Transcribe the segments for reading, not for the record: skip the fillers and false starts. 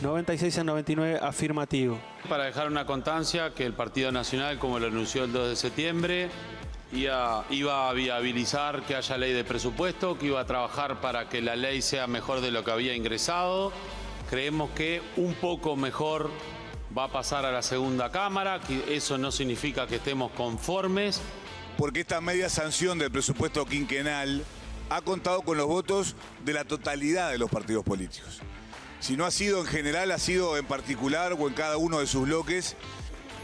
96 a 99 afirmativo. Para dejar una constancia que el Partido Nacional, como lo anunció el 2 de septiembre, iba a viabilizar que haya ley de presupuesto, que iba a trabajar para que la ley sea mejor de lo que había ingresado. Creemos que un poco mejor va a pasar a la segunda cámara, que eso no significa que estemos conformes. Porque esta media sanción del presupuesto quinquenal ha contado con los votos de la totalidad de los partidos políticos. Si no ha sido en general, ha sido en particular o en cada uno de sus bloques.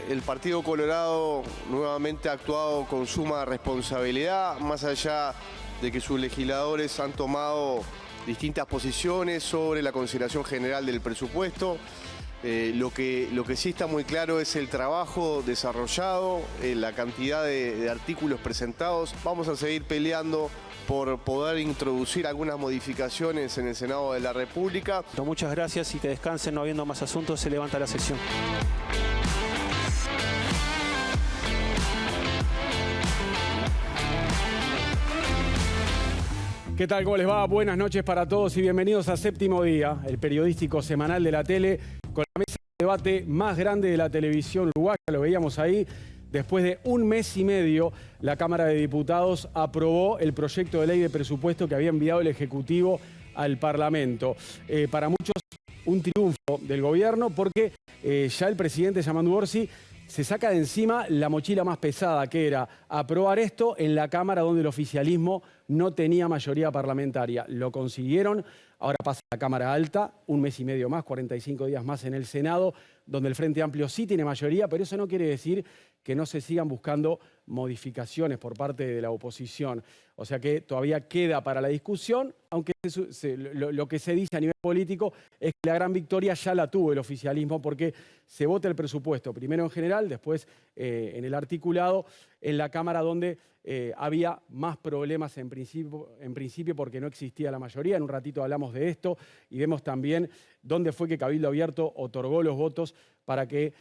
El Partido Colorado nuevamente ha actuado con suma responsabilidad, más allá de que sus legisladores han tomado distintas posiciones sobre la consideración general del presupuesto. Lo que sí está muy claro es el trabajo desarrollado, la cantidad de artículos presentados. Vamos a seguir peleando por poder introducir algunas modificaciones en el Senado de la República. Muchas gracias y que descansen, no habiendo más asuntos, se levanta la sesión. ¿Qué tal? ¿Cómo les va? Buenas noches para todos y bienvenidos a Séptimo Día, el periodístico semanal de la tele, con la mesa de debate más grande de la televisión uruguaya. Lo veíamos ahí. Después de un mes y medio, la Cámara de Diputados aprobó el proyecto de ley de presupuesto que había enviado el Ejecutivo al Parlamento. Para muchos, un triunfo del gobierno porque ya el presidente Yamandu Orsi se saca de encima la mochila más pesada, que era aprobar esto en la Cámara donde el oficialismo no tenía mayoría parlamentaria. Lo consiguieron, ahora pasa a la Cámara Alta, un mes y medio más, 45 días más en el Senado, donde el Frente Amplio sí tiene mayoría, pero eso no quiere decir que no se sigan buscando modificaciones por parte de la oposición. O sea que todavía queda para la discusión, aunque lo que se dice a nivel político es que la gran victoria ya la tuvo el oficialismo porque se vota el presupuesto, primero en general, después en el articulado, en la Cámara donde había más problemas en principio porque no existía la mayoría. En un ratito hablamos de esto y vemos también dónde fue que Cabildo Abierto otorgó los votos para que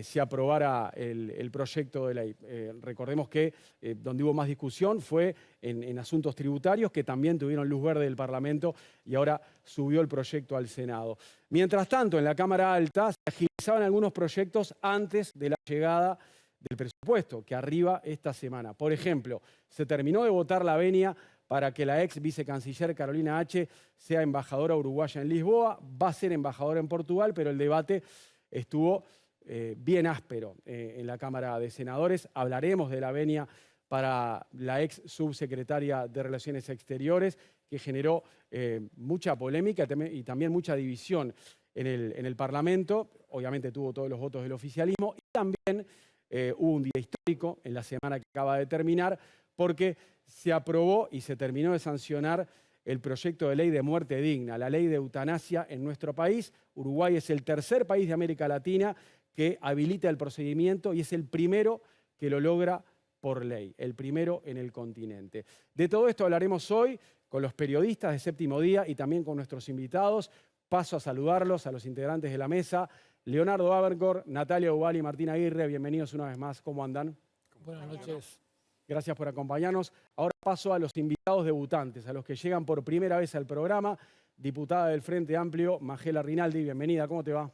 se aprobara el proyecto de ley. Recordemos que donde hubo más discusión fue en asuntos tributarios, que también tuvieron luz verde del Parlamento y ahora subió el proyecto al Senado. Mientras tanto, en la Cámara Alta se agilizaban algunos proyectos antes de la llegada del presupuesto, que arriba esta semana. Por ejemplo, se terminó de votar la venia para que la ex vicecanciller Carolina H. sea embajadora uruguaya en Lisboa. Va a ser embajadora en Portugal, pero el debate estuvo bien áspero en la Cámara de Senadores. Hablaremos de la venia para la ex subsecretaria de Relaciones Exteriores, que generó mucha polémica y también mucha división en el Parlamento. Obviamente tuvo todos los votos del oficialismo y también hubo un día histórico en la semana que acaba de terminar porque se aprobó y se terminó de sancionar el proyecto de ley de muerte digna, la ley de eutanasia en nuestro país. Uruguay es el tercer país de América Latina que habilita el procedimiento y es el primero que lo logra por ley, el primero en el continente. De todo esto hablaremos hoy con los periodistas de Séptimo Día y también con nuestros invitados. Paso a saludarlos, a los integrantes de la mesa. Leonardo Abercor, Natalia Ubali y Martín Aguirre, bienvenidos una vez más. ¿Cómo andan? Buenas noches. Gracias por acompañarnos. Ahora paso a los invitados debutantes, a los que llegan por primera vez al programa. Diputada del Frente Amplio, Majela Rinaldi, bienvenida. ¿Cómo te va?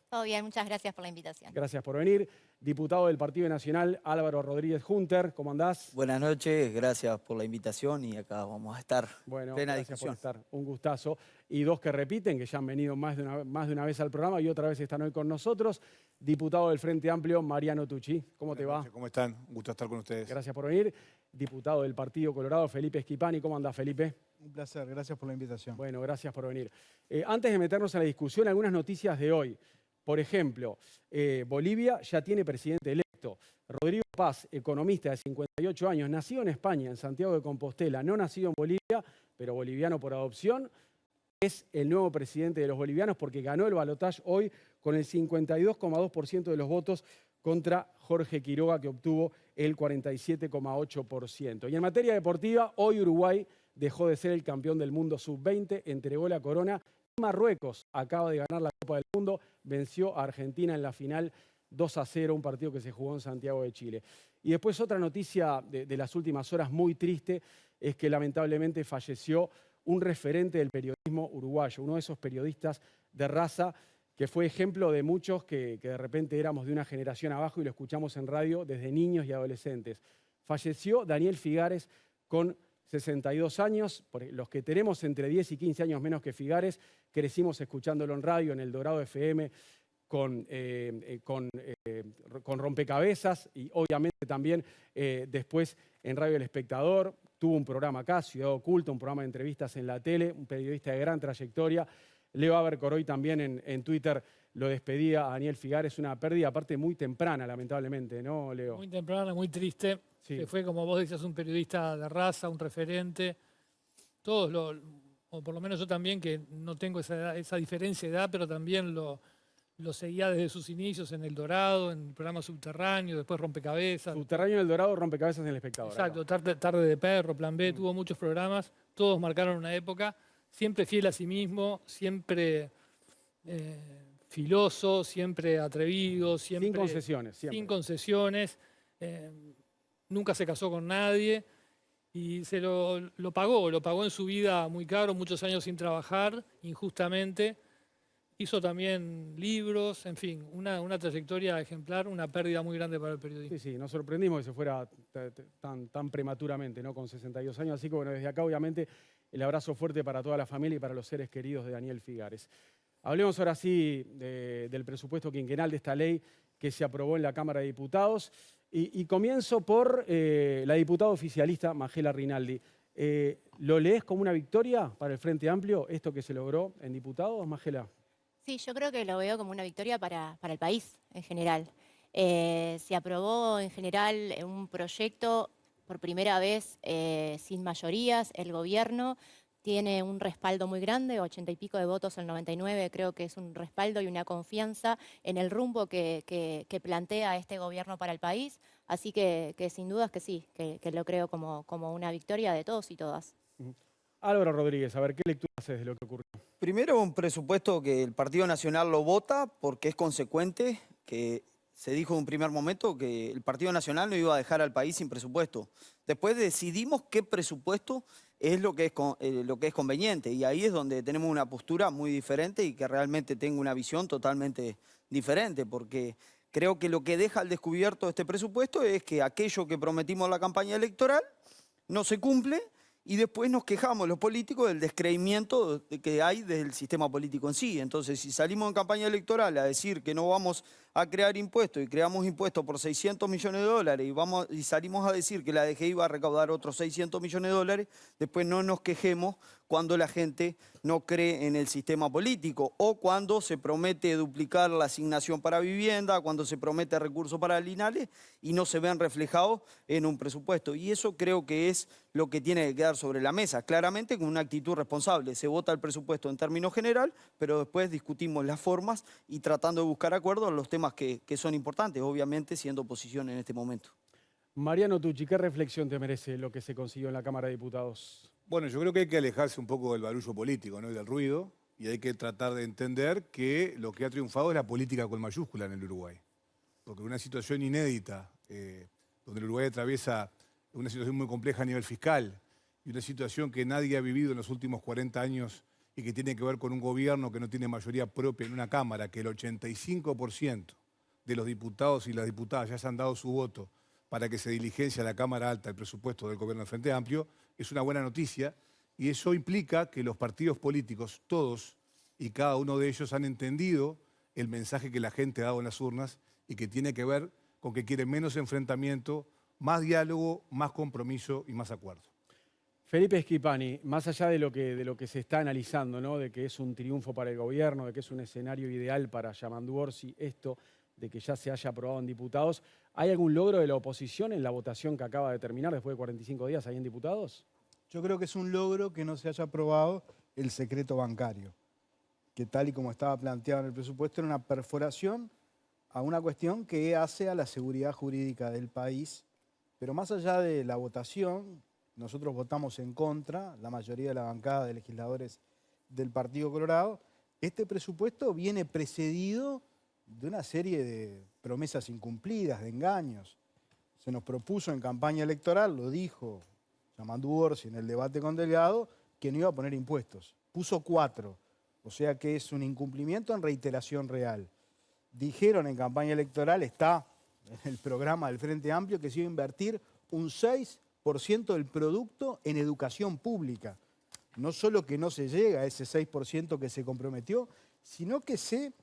Todo bien, muchas gracias por la invitación. Gracias por venir. Diputado del Partido Nacional, Álvaro Rodríguez Junter, ¿cómo andás? Buenas noches, gracias por la invitación y acá vamos a estar. Bueno, plena gracias discusión. por estar, un gustazo. Y dos que repiten, que ya han venido más de una vez al programa y otra vez están hoy con nosotros. Diputado del Frente Amplio, Mariano Tucci, ¿cómo te va? ¿Cómo están? Un gusto estar con ustedes. Gracias por venir. Diputado del Partido Colorado, Felipe Schipani, ¿cómo andás, Felipe? Un placer, gracias por la invitación. Bueno, gracias por venir. Antes de meternos a la discusión, algunas noticias de hoy. Por ejemplo, Bolivia ya tiene presidente electo. Rodrigo Paz, economista de 58 años, nacido en España, en Santiago de Compostela, no nacido en Bolivia, pero boliviano por adopción, es el nuevo presidente de los bolivianos porque ganó el balotaje hoy con el 52,2% de los votos contra Jorge Quiroga, que obtuvo el 47,8%. Y en materia deportiva, hoy Uruguay dejó de ser el campeón del mundo sub-20, entregó la corona. Marruecos acaba de ganar la Copa del Mundo, venció a Argentina en la final 2-0, un partido que se jugó en Santiago de Chile. Y después otra noticia de las últimas horas muy triste es que lamentablemente falleció un referente del periodismo uruguayo, uno de esos periodistas de raza que fue ejemplo de muchos que de repente éramos de una generación abajo y lo escuchamos en radio desde niños y adolescentes. Falleció Daniel Figares con 62 años. Los que tenemos entre 10 y 15 años menos que Figares, crecimos escuchándolo en radio, en el Dorado FM, con Rompecabezas y obviamente también después en Radio El Espectador. Tuvo un programa acá, Ciudad Oculta, un programa de entrevistas en la tele, un periodista de gran trayectoria. Leo Abercoroy también en Twitter lo despedía a Daniel Figares, una pérdida aparte muy temprana, lamentablemente, ¿no, Leo? Muy temprana, muy triste. Sí. Que fue, como vos decías, un periodista de raza, un referente. Todos, o por lo menos yo también, que no tengo esa diferencia de edad, pero también lo seguía desde sus inicios en El Dorado, en el programa Subterráneo, después Rompecabezas. Subterráneo en El Dorado, Rompecabezas en El Espectador. Exacto, tarde de Perro, Plan B, tuvo muchos programas, todos marcaron una época, siempre fiel a sí mismo, siempre filoso, siempre atrevido, siempre... Sin concesiones, siempre. Sin concesiones, nunca se casó con nadie y se lo pagó en su vida muy caro, muchos años sin trabajar, injustamente. Hizo también libros, en fin, una trayectoria ejemplar, una pérdida muy grande para el periodismo. Sí, nos sorprendimos que se fuera tan prematuramente, ¿no? Con 62 años. Así que, bueno, desde acá, obviamente, el abrazo fuerte para toda la familia y para los seres queridos de Daniel Figares. Hablemos ahora sí del presupuesto quinquenal de esta ley que se aprobó en la Cámara de Diputados. Y comienzo por la diputada oficialista Majela Rinaldi. ¿Lo lees como una victoria para el Frente Amplio, esto que se logró en diputados, Majela? Sí, yo creo que lo veo como una victoria para el país en general. Se aprobó en general un proyecto por primera vez sin mayorías. El gobierno tiene un respaldo muy grande, 80 y pico de votos al 99, creo que es un respaldo y una confianza en el rumbo que plantea este gobierno para el país. Así que sin dudas que sí, que lo creo como una victoria de todos y todas. Álvaro Rodríguez, a ver, ¿qué lectura haces de lo que ocurrió? Primero, un presupuesto que el Partido Nacional lo vota porque es consecuente, que se dijo en un primer momento que el Partido Nacional no iba a dejar al país sin presupuesto. Después decidimos qué presupuesto es lo que es conveniente y ahí es donde tenemos una postura muy diferente y que realmente tengo una visión totalmente diferente, porque creo que lo que deja al descubierto este presupuesto es que aquello que prometimos en la campaña electoral no se cumple. Y después nos quejamos los políticos del descreimiento que hay del sistema político en sí. Entonces, si salimos en campaña electoral a decir que no vamos a crear impuestos y creamos impuestos por 600 millones de dólares y salimos a decir que la DGI va a recaudar otros 600 millones de dólares, después no nos quejemos cuando la gente no cree en el sistema político o cuando se promete duplicar la asignación para vivienda, cuando se promete recursos para Linales y no se ven reflejados en un presupuesto. Y eso creo que es lo que tiene que quedar sobre la mesa, claramente con una actitud responsable. Se vota el presupuesto en términos general, pero después discutimos las formas y tratando de buscar acuerdos en los temas que son importantes, obviamente siendo oposición en este momento. Mariano Tucci, ¿qué reflexión te merece lo que se consiguió en la Cámara de Diputados? Bueno, yo creo que hay que alejarse un poco del barullo político, ¿no? Y del ruido, y hay que tratar de entender que lo que ha triunfado es la política con mayúscula en el Uruguay. Porque una situación inédita, donde el Uruguay atraviesa una situación muy compleja a nivel fiscal y una situación que nadie ha vivido en los últimos 40 años y que tiene que ver con un gobierno que no tiene mayoría propia en una Cámara, que el 85% de los diputados y las diputadas ya se han dado su voto para que se diligencie a la Cámara Alta el presupuesto del gobierno del Frente Amplio, es una buena noticia y eso implica que los partidos políticos, todos y cada uno de ellos, han entendido el mensaje que la gente ha dado en las urnas y que tiene que ver con que quiere menos enfrentamiento, más diálogo, más compromiso y más acuerdo. Felipe Schipani, más allá de lo que se está analizando, ¿no? De que es un triunfo para el gobierno, de que es un escenario ideal para Yamandu Orsi, esto de que ya se haya aprobado en diputados, ¿hay algún logro de la oposición en la votación que acaba de terminar después de 45 días ahí en diputados? Yo creo que es un logro que no se haya aprobado el secreto bancario, que tal y como estaba planteado en el presupuesto era una perforación a una cuestión que hace a la seguridad jurídica del país. Pero más allá de la votación, nosotros votamos en contra, la mayoría de la bancada de legisladores del Partido Colorado. Este presupuesto viene precedido de una serie de promesas incumplidas, de engaños. Se nos propuso en campaña electoral, lo dijo Yamandu Orsi en el debate con Delgado, que no iba a poner impuestos. Puso 4. O sea que es un incumplimiento en reiteración real. Dijeron en campaña electoral, está en el programa del Frente Amplio, que se iba a invertir un 6% del producto en educación pública. No solo que no se llega a ese 6% que se comprometió, sino que se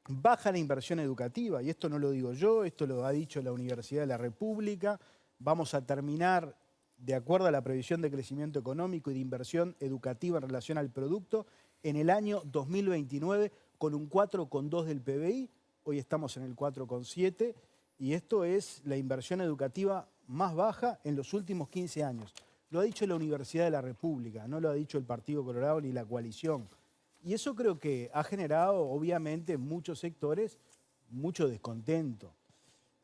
baja la inversión educativa. Y esto no lo digo yo, esto lo ha dicho la Universidad de la República. Vamos a terminar, de acuerdo a la previsión de crecimiento económico y de inversión educativa en relación al producto, en el año 2029 con un 4,2 del PBI. Hoy estamos en el 4,7 y esto es la inversión educativa más baja en los últimos 15 años. Lo ha dicho la Universidad de la República, no lo ha dicho el Partido Colorado ni la coalición. Y eso creo que ha generado, obviamente, en muchos sectores, mucho descontento.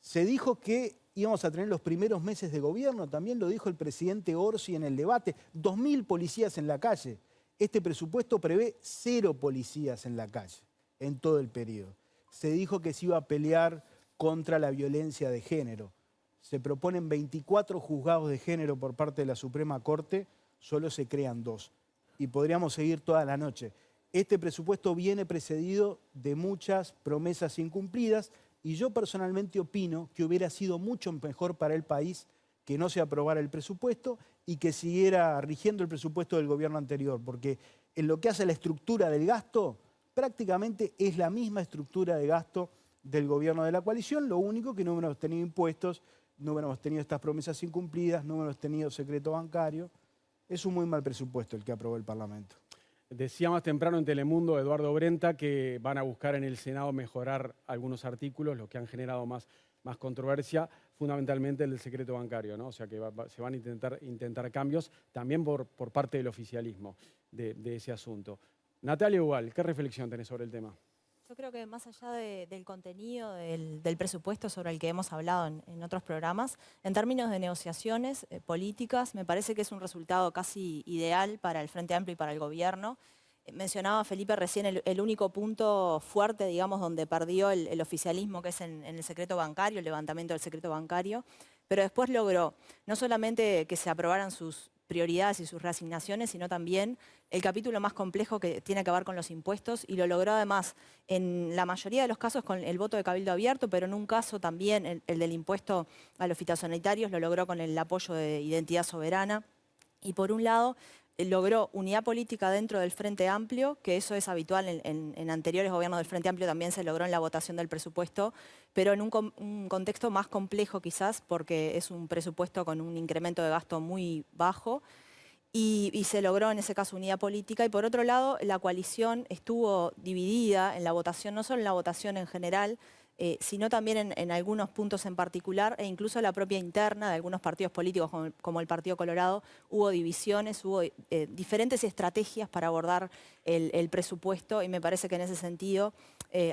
Se dijo que íbamos a tener los primeros meses de gobierno, también lo dijo el presidente Orsi en el debate, 2.000 policías en la calle. Este presupuesto prevé 0 policías en la calle en todo el periodo. Se dijo que se iba a pelear contra la violencia de género. Se proponen 24 juzgados de género por parte de la Suprema Corte, solo se crean 2. Y podríamos seguir toda la noche. Este presupuesto viene precedido de muchas promesas incumplidas y yo personalmente opino que hubiera sido mucho mejor para el país que no se aprobara el presupuesto y que siguiera rigiendo el presupuesto del gobierno anterior, porque en lo que hace a la estructura del gasto, prácticamente es la misma estructura de gasto del gobierno de la coalición, lo único que no hubiéramos tenido impuestos, no hubiéramos tenido estas promesas incumplidas, no hubiéramos tenido secreto bancario. Es un muy mal presupuesto el que aprobó el Parlamento. Decía más temprano en Telemundo Eduardo Brenta que van a buscar en el Senado mejorar algunos artículos, los que han generado más controversia, fundamentalmente el del secreto bancario, ¿no? O sea que se van a intentar cambios también por parte del oficialismo de ese asunto. Natalia Ubal, ¿qué reflexión tenés sobre el tema? Yo creo que más allá del contenido del presupuesto sobre el que hemos hablado en otros programas, en términos de negociaciones políticas, me parece que es un resultado casi ideal para el Frente Amplio y para el gobierno. Mencionaba Felipe recién el único punto fuerte, digamos, donde perdió el oficialismo, que es en el secreto bancario, el levantamiento del secreto bancario, pero después logró no solamente que se aprobaran sus prioridades y sus reasignaciones, sino también el capítulo más complejo que tiene que ver con los impuestos, y lo logró además en la mayoría de los casos con el voto de cabildo abierto, pero en un caso también, el del impuesto a los fitosanitarios, lo logró con el apoyo de Identidad Soberana. Y por un lado, logró unidad política dentro del Frente Amplio, que eso es habitual en anteriores gobiernos del Frente Amplio, también se logró en la votación del presupuesto, pero en un contexto más complejo quizás, porque es un presupuesto con un incremento de gasto muy bajo, y se logró en ese caso unidad política. Y por otro lado, la coalición estuvo dividida en la votación, no solo en la votación en general, sino también en algunos puntos en particular, e incluso la propia interna de algunos partidos políticos, como el Partido Colorado, hubo divisiones, hubo diferentes estrategias para abordar el presupuesto, y me parece que en ese sentido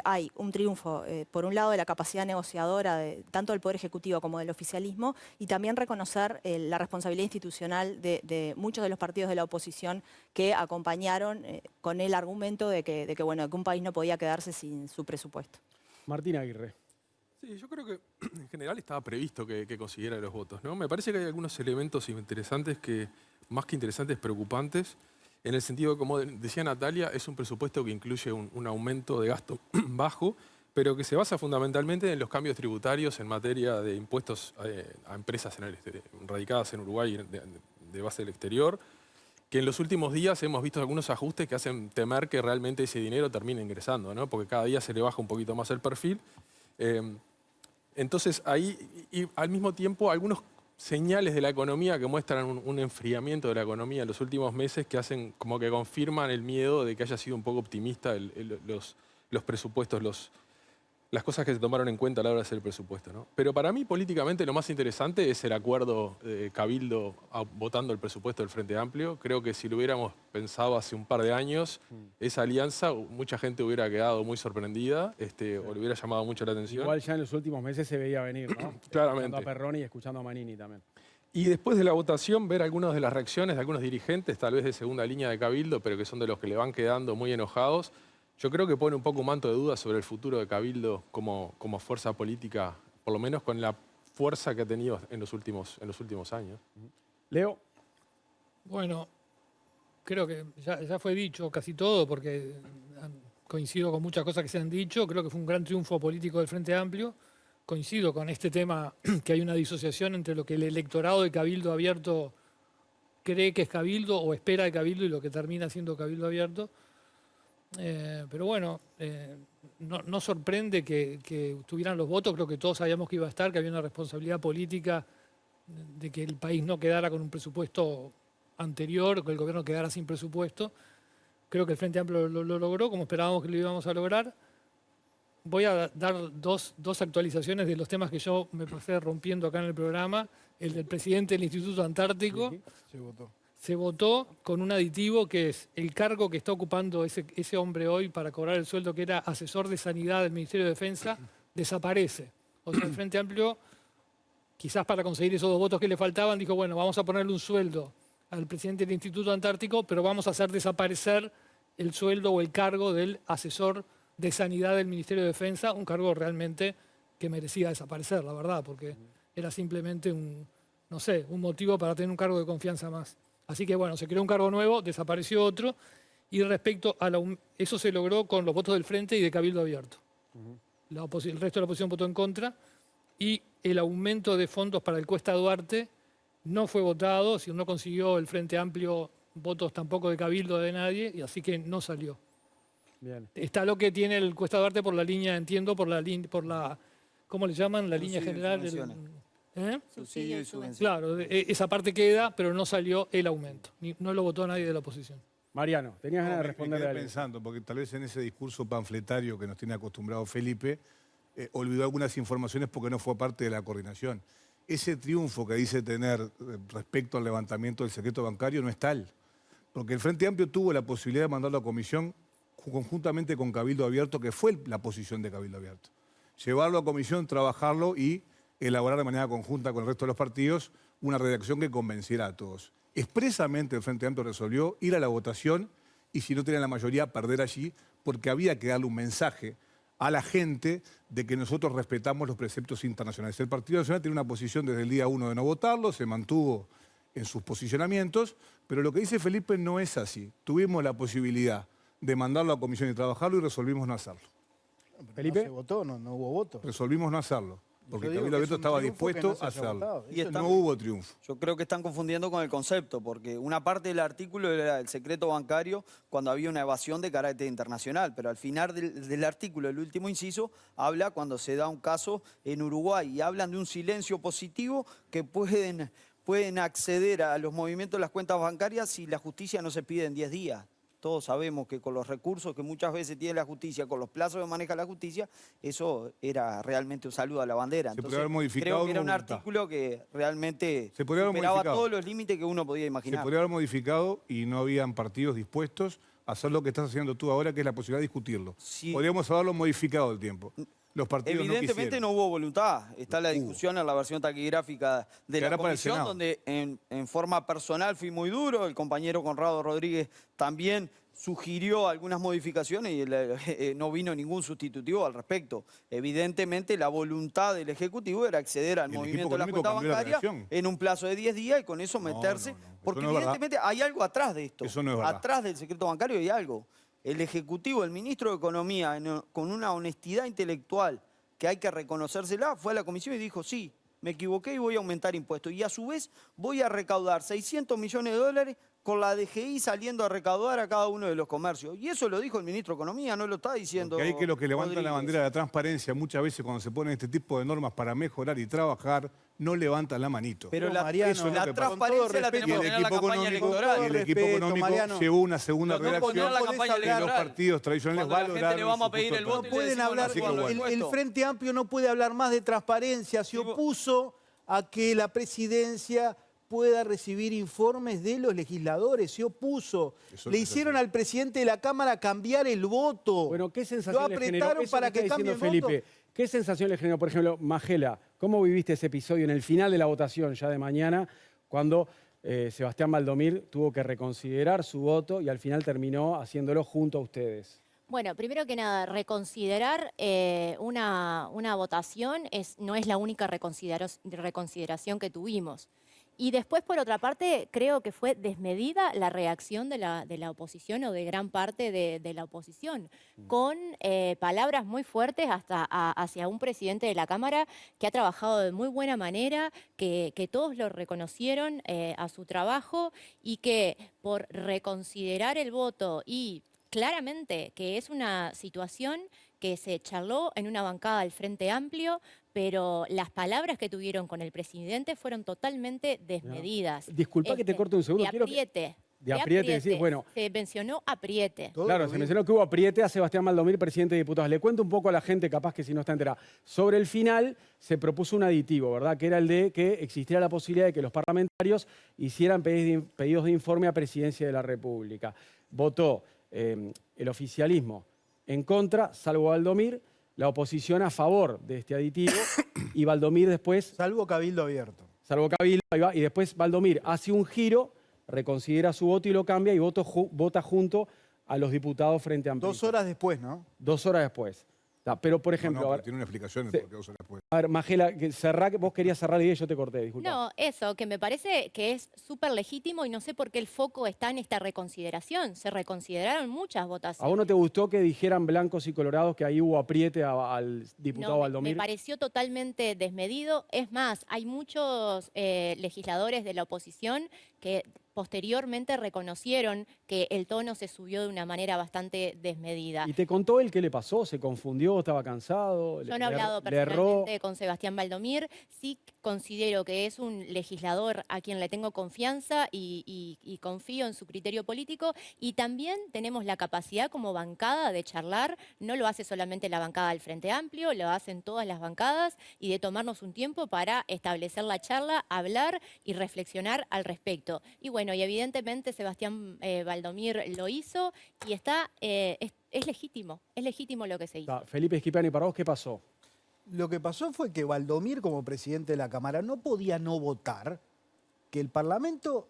hay un triunfo, por un lado, de la capacidad negociadora tanto del Poder Ejecutivo como del oficialismo, y también reconocer la responsabilidad institucional de muchos de los partidos de la oposición que acompañaron con el argumento de que un país no podía quedarse sin su presupuesto. Martín Aguirre. Sí, yo creo que en general estaba previsto que consiguiera los votos, ¿no? Me parece que hay algunos elementos interesantes más que interesantes, preocupantes, en el sentido de, como decía Natalia, es un presupuesto que incluye un aumento de gasto bajo, pero que se basa fundamentalmente en los cambios tributarios en materia de impuestos a empresas radicadas en Uruguay de base del exterior, que en los últimos días hemos visto algunos ajustes que hacen temer que realmente ese dinero termine ingresando, ¿no? Porque cada día se le baja un poquito más el perfil. Entonces ahí, y al mismo tiempo, algunos señales de la economía que muestran un enfriamiento de la economía en los últimos meses, que hacen como que confirman el miedo de que haya sido un poco optimista los presupuestos, las cosas que se tomaron en cuenta a la hora de hacer el presupuesto, ¿no? Pero para mí, políticamente, lo más interesante es el acuerdo Cabildo votando el presupuesto del Frente Amplio. Creo que si lo hubiéramos pensado hace un par de años, esa alianza, mucha gente hubiera quedado muy sorprendida, o le hubiera llamado mucho la atención. Igual ya en los últimos meses se veía venir, ¿no? Claramente. Escuchando a Perroni y escuchando a Manini también. Y después de la votación, ver algunas de las reacciones de algunos dirigentes, tal vez de segunda línea de Cabildo, pero que son de los que le van quedando muy enojados. Yo creo que pone un poco un manto de dudas sobre el futuro de Cabildo como fuerza política, por lo menos con la fuerza que ha tenido en los últimos años. Leo. Bueno, creo que ya fue dicho casi todo, porque coincido con muchas cosas que se han dicho. Creo que fue un gran triunfo político del Frente Amplio. Coincido con este tema que hay una disociación entre lo que el electorado de Cabildo Abierto cree que es Cabildo o espera de Cabildo y lo que termina siendo Cabildo Abierto. Pero bueno, no sorprende que tuvieran los votos. Creo que todos sabíamos que iba a estar, que había una responsabilidad política de que el país no quedara con un presupuesto anterior, que el gobierno quedara sin presupuesto. Creo que el Frente Amplio lo logró, como esperábamos que lo íbamos a lograr. Voy a dar dos actualizaciones de los temas que yo me pasé rompiendo acá en el programa. El del presidente del Instituto Antártico. Se votó. Se votó con un aditivo que es el cargo que está ocupando ese hombre hoy para cobrar el sueldo que era asesor de sanidad del Ministerio de Defensa, desaparece. O sea, el Frente Amplio, quizás para conseguir esos 2 votos que le faltaban, dijo, bueno, vamos a ponerle un sueldo al presidente del Instituto Antártico, pero vamos a hacer desaparecer el sueldo o el cargo del asesor de sanidad del Ministerio de Defensa, un cargo realmente que merecía desaparecer, la verdad, porque era simplemente un motivo para tener un cargo de confianza más. Así que bueno, se creó un cargo nuevo, desapareció otro, y respecto a eso se logró con los votos del Frente y de Cabildo Abierto. El resto de la oposición votó en contra, y el aumento de fondos para el Cuesta Duarte no fue votado, no consiguió el Frente Amplio votos tampoco de Cabildo de nadie, y así que no salió. Bien. Está lo que tiene el Cuesta Duarte por la línea, entiendo, por la ¿cómo le llaman? La línea general. Subsidio y subvención. Claro, esa parte queda, pero no salió el aumento. No lo votó nadie de la oposición. Mariano, tenías ganas de Me responderle quedé a alguien. pensando, porque tal vez en ese discurso panfletario que nos tiene acostumbrado Felipe, olvidó algunas informaciones porque no fue parte de la coordinación. Ese triunfo que dice tener respecto al levantamiento del secreto bancario no es tal, porque el Frente Amplio tuvo la posibilidad de mandarlo a comisión conjuntamente con Cabildo Abierto, que fue la posición de Cabildo Abierto. Llevarlo a comisión, trabajarlo y elaborar de manera conjunta con el resto de los partidos una redacción que convenciera a todos. Expresamente el Frente Amplio resolvió ir a la votación y, si no tenían la mayoría, perder allí, porque había que darle un mensaje a la gente de que nosotros respetamos los preceptos internacionales. El Partido Nacional tiene una posición desde el día 1 de no votarlo, se mantuvo en sus posicionamientos, pero lo que dice Felipe no es así. Tuvimos la posibilidad de mandarlo a comisión y trabajarlo y resolvimos no hacerlo. Felipe. No se votó, no hubo voto. Resolvimos no hacerlo, porque Yo digo Cabildo que Abierto es un estaba triunfo que dispuesto no se a haya hacerlo. votado. Y está- No hubo triunfo. Yo creo que están confundiendo con el concepto, porque una parte del artículo era el secreto bancario cuando había una evasión de carácter internacional, pero al final del artículo, el último inciso, habla cuando se da un caso en Uruguay y hablan de un silencio positivo que pueden acceder a los movimientos de las cuentas bancarias si la justicia no se pide en 10 días. Todos sabemos que con los recursos que muchas veces tiene la justicia, con los plazos que maneja la justicia, eso era realmente un saludo a la bandera. Se podría haber modificado creo que era un con voluntad. artículo que realmente Se podría haber superaba modificado. todos los límites que uno podía Se imaginar. podría haber modificado y no habían partidos dispuestos a hacer lo que estás haciendo tú ahora, que es la posibilidad de discutirlo. Sí. Podríamos haberlo modificado el tiempo. Los partidos Evidentemente no quisieron. no hubo voluntad. Está la discusión en la versión taquigráfica de la Quedará para el comisión, Senado. donde en forma personal fui muy duro. El compañero Conrado Rodríguez también sugirió algunas modificaciones y no vino ningún sustitutivo al respecto. Evidentemente la voluntad del Ejecutivo era acceder al Y el movimiento de equipo la económico cuenta cambió la bancaria redacción. en un plazo de 10 días y con eso meterse. no, no. Eso Porque no es verdad. evidentemente hay algo atrás de esto. Eso no es verdad. Atrás del secreto bancario hay algo. El Ejecutivo, el ministro de Economía, con una honestidad intelectual que hay que reconocérsela, fue a la comisión y dijo, sí, me equivoqué y voy a aumentar impuestos. Y a su vez voy a recaudar 600 millones de dólares con la DGI saliendo a recaudar a cada uno de los comercios. Y eso lo dijo el ministro de Economía, no lo está diciendo Porque hay que los que levantan la Rodríguez. bandera de la transparencia, muchas veces cuando se ponen este tipo de normas para mejorar y trabajar, no levantan la manito. Pero la, Mariano, eso es lo la que pasa. transparencia la Con todo tenemos que tener en la campaña electoral. y el equipo respeto, económico Mariano. llevó una segunda Pero no poner redacción la podés campaña hablar- que los electoral. partidos tradicionales Cuando a la gente valoraron le vamos a su pedir justo el papel. voto No y le pueden decimos, hablar, no suban los el impuestos. Frente Amplio no puede hablar más de transparencia, se opuso a que la presidencia pueda recibir informes de los legisladores, se opuso. Eso Le no es hicieron así. al presidente de la Cámara cambiar el voto. Bueno, ¿qué Lo sensación le generó? apretaron Eso para está que cambie diciendo el voto. Felipe. ¿Qué sensación le generó, por ejemplo, Magela? ¿Cómo viviste ese episodio en el final de la votación ya de mañana, cuando Sebastián Valdomir tuvo que reconsiderar su voto y al final terminó haciéndolo junto a ustedes? Bueno, primero que nada, reconsiderar una votación no es la única reconsideración que tuvimos. Y después, por otra parte, creo que fue desmedida la reacción de la oposición o de gran parte de la oposición, con palabras muy fuertes hacia un presidente de la Cámara que ha trabajado de muy buena manera, que todos lo reconocieron a su trabajo y que por reconsiderar el voto y claramente que es una situación que se charló en una bancada del Frente Amplio, pero las palabras que tuvieron con el presidente fueron totalmente desmedidas. Disculpa que te corte un segundo. De apriete. De apriete, decís, bueno. Se mencionó apriete. Claro, se mencionó que hubo apriete a Sebastián Baldomir, presidente de diputados. Le cuento un poco a la gente, capaz que si no está enterada. Sobre el final se propuso un aditivo, ¿verdad? Que era el de que existiera la posibilidad de que los parlamentarios hicieran pedidos de informe a Presidencia de la República. Votó el oficialismo en contra, salvo Baldomir, la oposición a favor de este aditivo y Baldomir después... Salvo Cabildo Abierto. Salvo Cabildo, ahí va, y después Baldomir hace un giro, reconsidera su voto y lo cambia y vota junto a los diputados Frente Amplio. 2 horas después, ¿no? 2 horas después. Pero, por ejemplo... No, a ver, tiene una explicación de por qué 2 horas después. a ver, Magela, vos querías cerrar y yo te corté, disculpa. No, eso, que me parece que es súper legítimo y no sé por qué el foco está en esta reconsideración. Se reconsideraron muchas votaciones. ¿A vos no te gustó que dijeran blancos y colorados que ahí hubo apriete al diputado No, Baldomir? me pareció totalmente desmedido. Es más, hay muchos legisladores de la oposición que posteriormente reconocieron que el tono se subió de una manera bastante desmedida. ¿Y te contó él qué le pasó? ¿Se confundió? ¿Estaba cansado? Yo no he hablado le erró? personalmente con Sebastián Baldomir. Sí considero que es un legislador a quien le tengo confianza y confío en su criterio político. Y también tenemos la capacidad como bancada de charlar. No lo hace solamente la bancada del Frente Amplio, lo hacen todas las bancadas y de tomarnos un tiempo para establecer la charla, hablar y reflexionar al respecto. Y bueno, y evidentemente Sebastián Baldomir lo hizo y está, es legítimo lo que se hizo. Felipe Schiapiani, ¿para vos qué pasó? Lo que pasó fue que Baldomir, como presidente de la Cámara, no podía no votar que el Parlamento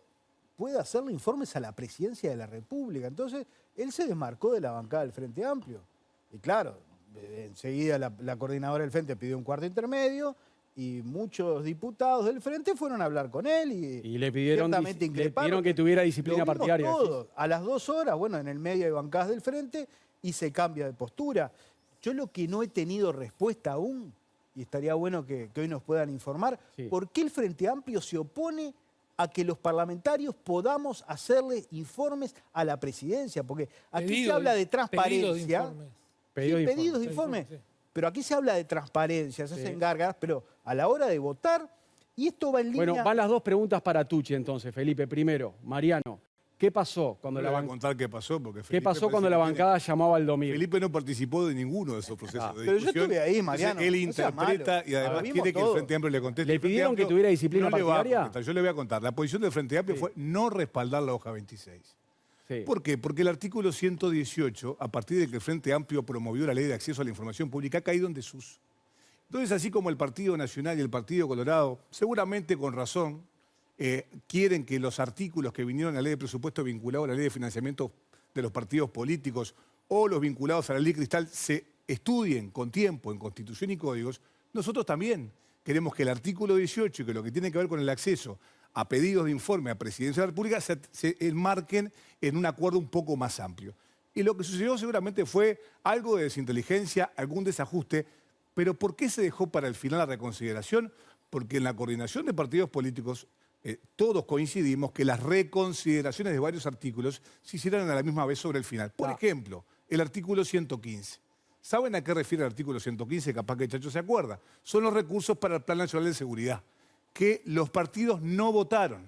pueda hacerle informes a la Presidencia de la República. Entonces, él se desmarcó de la bancada del Frente Amplio. Y claro, enseguida la coordinadora del Frente pidió un cuarto intermedio y muchos diputados del Frente fueron a hablar con él y le pidieron que tuviera disciplina partidaria. Todos. A las 2 horas, bueno, en el medio de bancadas del Frente y se cambia de postura. Yo lo que no he tenido respuesta aún, y estaría bueno que hoy nos puedan informar, ¿por qué el Frente Amplio se opone a que los parlamentarios podamos hacerle informes a la presidencia? Porque aquí se habla de transparencia. Pedidos de informes. Pero aquí se habla de transparencia, se hacen gárgaras, pero a la hora de votar, y esto va en línea... Bueno, van las 2 preguntas para Tucci entonces, Felipe. Primero, Mariano, ¿qué pasó cuando la bancada... contar qué pasó, porque ¿qué pasó cuando la bancada llamó a Baldomir? Pero no participó de ninguno de esos procesos de discusión. Pero yo estuve ahí, Mariano. Entonces, él interpreta y además quiere que el Frente Amplio le conteste. ¿Le pidieron que tuviera disciplina partidaria? Yo le voy a contar. La posición del Frente Amplio fue no respaldar la hoja 26. ¿Por qué? Porque el artículo 118, a partir de que el Frente Amplio promovió la ley de acceso a la información pública, ha caído en desuso. Entonces, así como el Partido Nacional y el Partido Colorado, seguramente con razón, quieren que los artículos que vinieron a la ley de presupuesto vinculados a la ley de financiamiento de los partidos políticos o los vinculados a la ley cristal se estudien con tiempo en Constitución y códigos, nosotros también queremos que el artículo 18, que lo que tiene que ver con el acceso a pedidos de informe a Presidencia de la República, se enmarquen en un acuerdo un poco más amplio. Y lo que sucedió seguramente fue algo de desinteligencia, algún desajuste, pero ¿por qué se dejó para el final la reconsideración? Porque en la coordinación de partidos políticos todos coincidimos que las reconsideraciones de varios artículos se hicieran a la misma vez sobre el final. Por ejemplo, el artículo 115. ¿Saben a qué refiere el artículo 115? Capaz que Chacho se acuerda. Son los recursos para el Plan Nacional de Seguridad, que los partidos no votaron.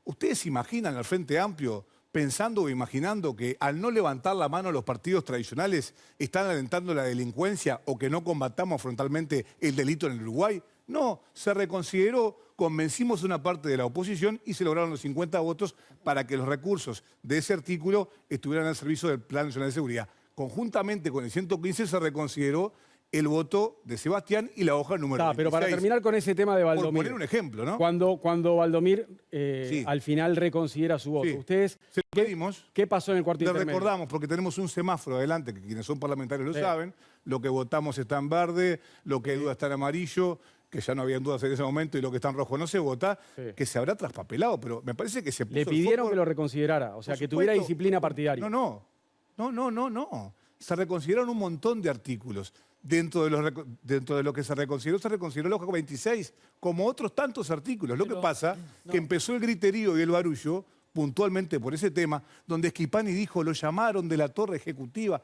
¿Ustedes imaginan al Frente Amplio pensando o imaginando que al no levantar la mano los partidos tradicionales están alentando la delincuencia o que no combatamos frontalmente el delito en el Uruguay? No, se reconsideró, convencimos a una parte de la oposición y se lograron los 50 votos para que los recursos de ese artículo estuvieran al servicio del Plan Nacional de Seguridad. Conjuntamente con el 115 se reconsideró el voto de Sebastián y la hoja número 26. Pero para terminar con ese tema de Baldomir. Por poner un ejemplo, ¿no? Cuando Baldomir al final reconsidera su voto. ¿Ustedes qué pasó en el cuarto intermedio? Le recordamos, porque tenemos un semáforo adelante, que quienes son parlamentarios lo saben, lo que votamos está en verde, lo que hay duda está en amarillo, que ya no habían dudas en ese momento y lo que está en rojo no se vota, Sí. que se habrá traspapelado, pero me parece que se puso Le el pidieron foco- que lo reconsiderara, o sea, Por que tuviera supuesto. disciplina partidaria. No. Se reconsideraron un montón de artículos. Dentro de lo que se reconsideró el ojo 26, como otros tantos artículos. Lo que pasa que empezó el griterío y el barullo, puntualmente por ese tema, donde Schifani dijo, lo llamaron de la torre ejecutiva.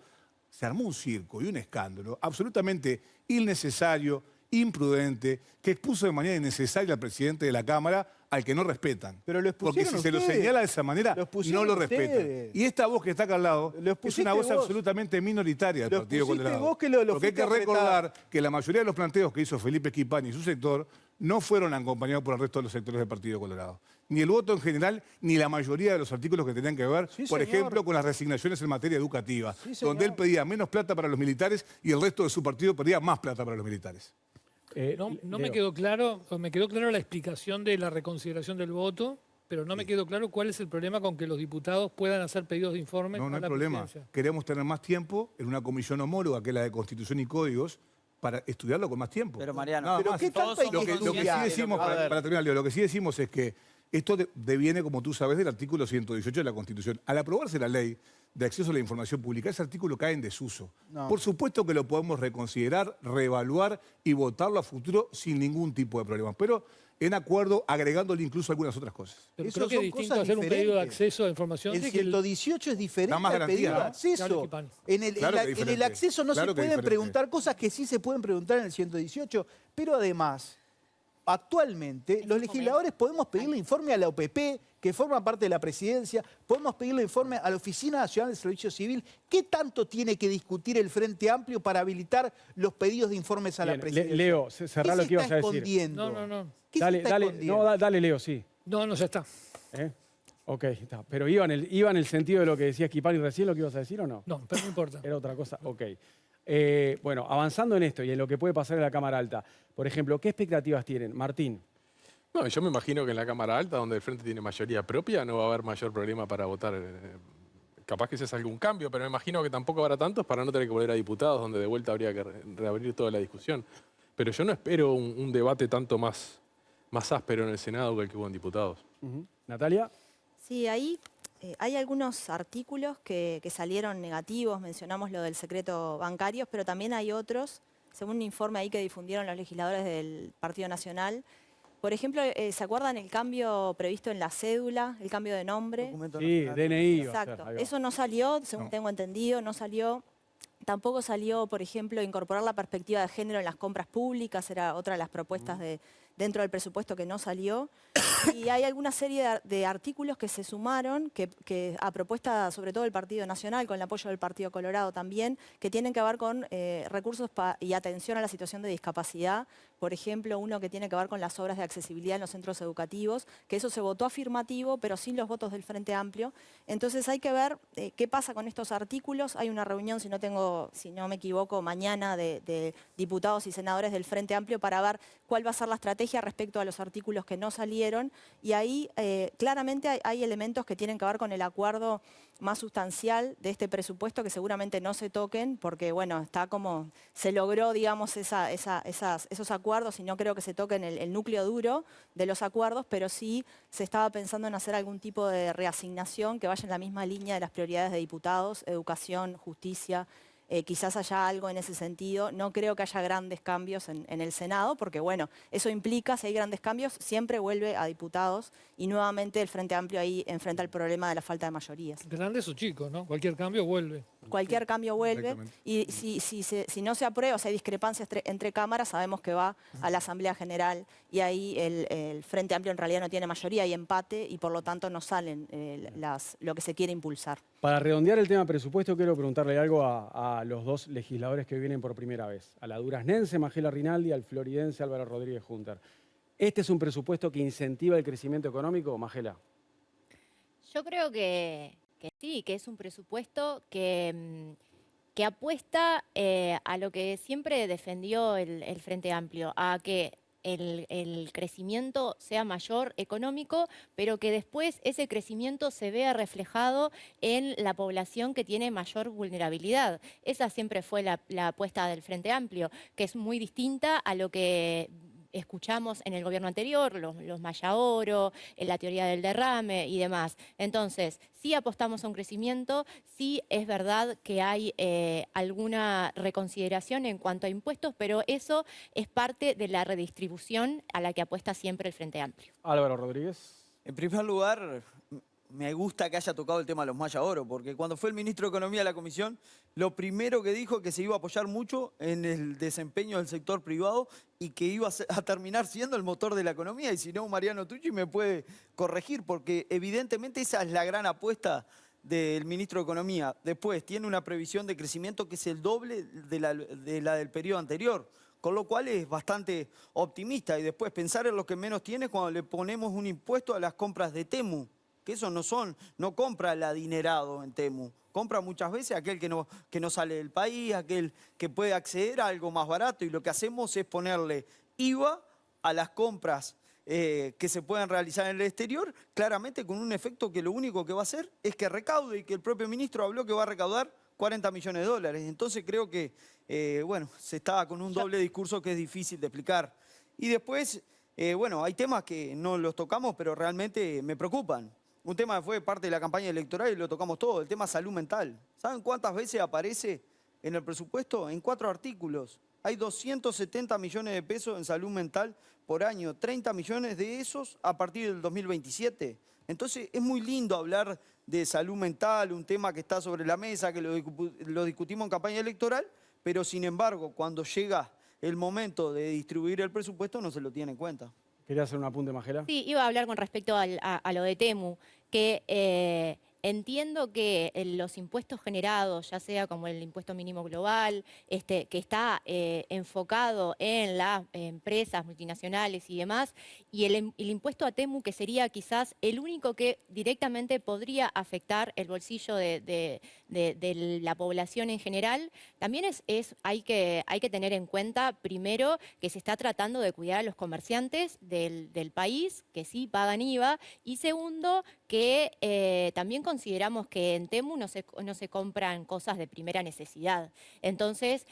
Se armó un circo y un escándalo absolutamente innecesario, imprudente, que expuso de manera innecesaria al presidente de la Cámara, al que no respetan. Pero lo Porque expusieron si se lo ustedes. señala de esa manera, Lo expusieron no lo respetan. ustedes. Y esta voz que está acá al lado Lo es expusiste una voz vos. absolutamente minoritaria del Lo Partido expusiste Colorado. vos que lo Porque hay fuiste que a apretar. recordar que la mayoría de los planteos que hizo Felipe Schifani y su sector no fueron acompañados por el resto de los sectores del Partido Colorado. Ni el voto en general, ni la mayoría de los artículos que tenían que ver, Sí, por señor. ejemplo, con las resignaciones en materia educativa, Sí, señor. donde él pedía menos plata para los militares y el resto de su partido pedía más plata para los militares. No me Leo. quedó claro, o me quedó claro la explicación de la reconsideración del voto, pero no me quedó claro cuál es el problema con que los diputados puedan hacer pedidos de informe No a hay la problema. presidencia. Queremos tener más tiempo en una comisión homóloga, que es la de Constitución y Códigos, para estudiarlo con más tiempo. Pero Mariano, Nada ¿Pero más. qué tanto hay Lo que que sí estudiar? decimos, A ver. para terminar, Leo, lo que sí decimos es que esto deviene, como tú sabes, del artículo 118 de la Constitución. Al aprobarse la ley de acceso a la información pública, ese artículo cae en desuso. No. Por supuesto que lo podemos reconsiderar, reevaluar y votarlo a futuro sin ningún tipo de problemas, pero en acuerdo, agregándole incluso algunas otras cosas. Pero Esas creo que es son distinto cosas hacer un pedido de diferentes. acceso a información. El que el- 118 es diferente Da más al pedido de garantía, ¿no? acceso. Claro, Schifani. En el, Claro que en el diferente. acceso no Claro se que pueden diferente. preguntar cosas que sí se pueden preguntar en el 118, pero además, actualmente, los legisladores podemos pedirle informe a la OPP, que forma parte de la presidencia, podemos pedirle informe a la Oficina Nacional del Servicio Civil. ¿Qué tanto tiene que discutir el Frente Amplio para habilitar los pedidos de informes a la Bien, presidencia? Leo, cerrá ¿Qué lo se que ibas está a decir. escondiendo? No. ¿Qué se Dale, está dale, escondiendo? no, dale, Leo, sí. No, ya está. ¿Eh? Ok, está. Pero iba en el sentido de lo que decía Schifani recién, lo que ibas a decir o no? No, pero no importa. Era otra cosa, ok. Bueno, avanzando en esto y en lo que puede pasar en la Cámara Alta, por ejemplo, ¿qué expectativas tienen? Martín. No, yo me imagino que en la Cámara Alta, donde el Frente tiene mayoría propia, no va a haber mayor problema para votar. Capaz que se haga algún cambio, pero me imagino que tampoco habrá tantos para no tener que volver a diputados, donde de vuelta habría que reabrir toda la discusión. Pero yo no espero un debate tanto más áspero en el Senado que el que hubo en diputados. Natalia. Sí, ahí hay algunos artículos que salieron negativos, mencionamos lo del secreto bancario, pero también hay otros, según un informe ahí que difundieron los legisladores del Partido Nacional. Por ejemplo, ¿se acuerdan el cambio previsto en la cédula, el cambio de nombre? documento Sí, nacional. DNI. iba a ser, Exacto. ahí va. Eso no salió, según No. tengo entendido, no salió. Tampoco salió, por ejemplo, incorporar la perspectiva de género en las compras públicas, era otra de las propuestas dentro del presupuesto que no salió. Y hay alguna serie de artículos que se sumaron, que a propuesta sobre todo del Partido Nacional, con el apoyo del Partido Colorado también, que tienen que ver con recursos y atención a la situación de discapacidad. Por ejemplo, uno que tiene que ver con las obras de accesibilidad en los centros educativos, que eso se votó afirmativo, pero sin los votos del Frente Amplio. Entonces hay que ver qué pasa con estos artículos. Hay una reunión, si no me equivoco, mañana de diputados y senadores del Frente Amplio para ver cuál va a ser la estrategia respecto a los artículos que no salieron. Y ahí claramente hay elementos que tienen que ver con el acuerdo más sustancial de este presupuesto que seguramente no se toquen porque, bueno, está como se logró, digamos, esos acuerdos y no creo que se toquen el núcleo duro de los acuerdos, pero sí se estaba pensando en hacer algún tipo de reasignación que vaya en la misma línea de las prioridades de diputados, educación, justicia. Quizás haya algo en ese sentido. No creo que haya grandes cambios en el Senado, porque bueno, eso implica, si hay grandes cambios, siempre vuelve a diputados y nuevamente el Frente Amplio ahí enfrenta el problema de la falta de mayorías. Grandes o chicos, ¿no? Cualquier cambio vuelve. Cualquier cambio vuelve Exactamente. y si no se aprueba, si hay discrepancias entre cámaras, sabemos que va a la Asamblea General y ahí el Frente Amplio en realidad no tiene mayoría, hay empate y por lo tanto no salen lo que se quiere impulsar. Para redondear el tema presupuesto, quiero preguntarle algo a los dos legisladores que vienen por primera vez. A la duraznense Majela Rinaldi, al floridense Álvaro Rodríguez Junter. ¿Este es un presupuesto que incentiva el crecimiento económico, Majela? Yo creo que sí, que es un presupuesto que apuesta a lo que siempre defendió el Frente Amplio, a que el crecimiento sea mayor económico, pero que después ese crecimiento se vea reflejado en la población que tiene mayor vulnerabilidad. Esa siempre fue la apuesta del Frente Amplio, que es muy distinta a lo que escuchamos en el gobierno anterior, los Maya Oro, la teoría del derrame y demás. Entonces, sí apostamos a un crecimiento, sí es verdad que hay alguna reconsideración en cuanto a impuestos, pero eso es parte de la redistribución a la que apuesta siempre el Frente Amplio. Álvaro Rodríguez. En primer lugar, me gusta que haya tocado el tema de los Maya Oro, porque cuando fue el ministro de Economía a la comisión, lo primero que dijo es que se iba a apoyar mucho en el desempeño del sector privado y que iba a terminar siendo el motor de la economía. Y si no, Mariano Tucci me puede corregir, porque evidentemente esa es la gran apuesta del ministro de Economía. Después tiene una previsión de crecimiento que es el doble de la del periodo anterior, con lo cual es bastante optimista. Y después pensar en lo que menos tiene cuando le ponemos un impuesto a las compras de Temu, que eso no compra el adinerado en Temu, compra muchas veces aquel que no sale del país, aquel que puede acceder a algo más barato, y lo que hacemos es ponerle IVA a las compras que se puedan realizar en el exterior, claramente con un efecto que lo único que va a hacer es que recaude, y que el propio ministro habló que va a recaudar 40 millones de dólares. Entonces creo que, bueno, se está con un doble discurso que es difícil de explicar. Y después, bueno, hay temas que no los tocamos, pero realmente me preocupan. Un tema que fue parte de la campaña electoral y lo tocamos todo, el tema salud mental. ¿Saben cuántas veces aparece en el presupuesto? En 4 artículos. Hay 270 millones de pesos en salud mental por año, 30 millones de esos a partir del 2027. Entonces es muy lindo hablar de salud mental, un tema que está sobre la mesa, que lo discutimos en campaña electoral, pero sin embargo, cuando llega el momento de distribuir el presupuesto no se lo tiene en cuenta. ¿Quería hacer un apunte, Majera? Sí, iba a hablar con respecto a lo de Temu, que entiendo que los impuestos generados, ya sea como el impuesto mínimo global, que está enfocado en las empresas multinacionales y demás, y el impuesto a Temu, que sería quizás el único que directamente podría afectar el bolsillo de la población en general, también hay que tener en cuenta, primero, que se está tratando de cuidar a los comerciantes del país, que sí pagan IVA, y segundo, que también consideramos que en Temu no se compran cosas de primera necesidad. Entonces,